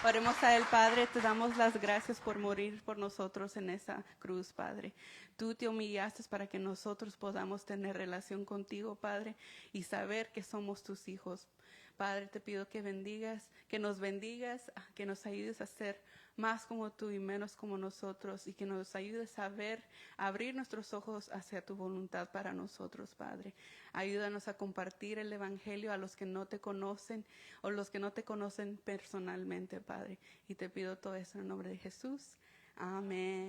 Speaker 1: Oremos a él, Padre, te damos las gracias por morir por nosotros en esa cruz, Padre. Tú te humillaste para que nosotros podamos tener relación contigo, Padre, y saber que somos tus hijos. Padre, te pido que bendigas, que nos ayudes a ser más como tú y menos como nosotros, y que nos ayudes a ver, a abrir nuestros ojos hacia tu voluntad para nosotros, Padre. Ayúdanos a compartir el evangelio a los que no te conocen o los que no te conocen personalmente, Padre. Y te pido todo eso en el nombre de Jesús. Amén.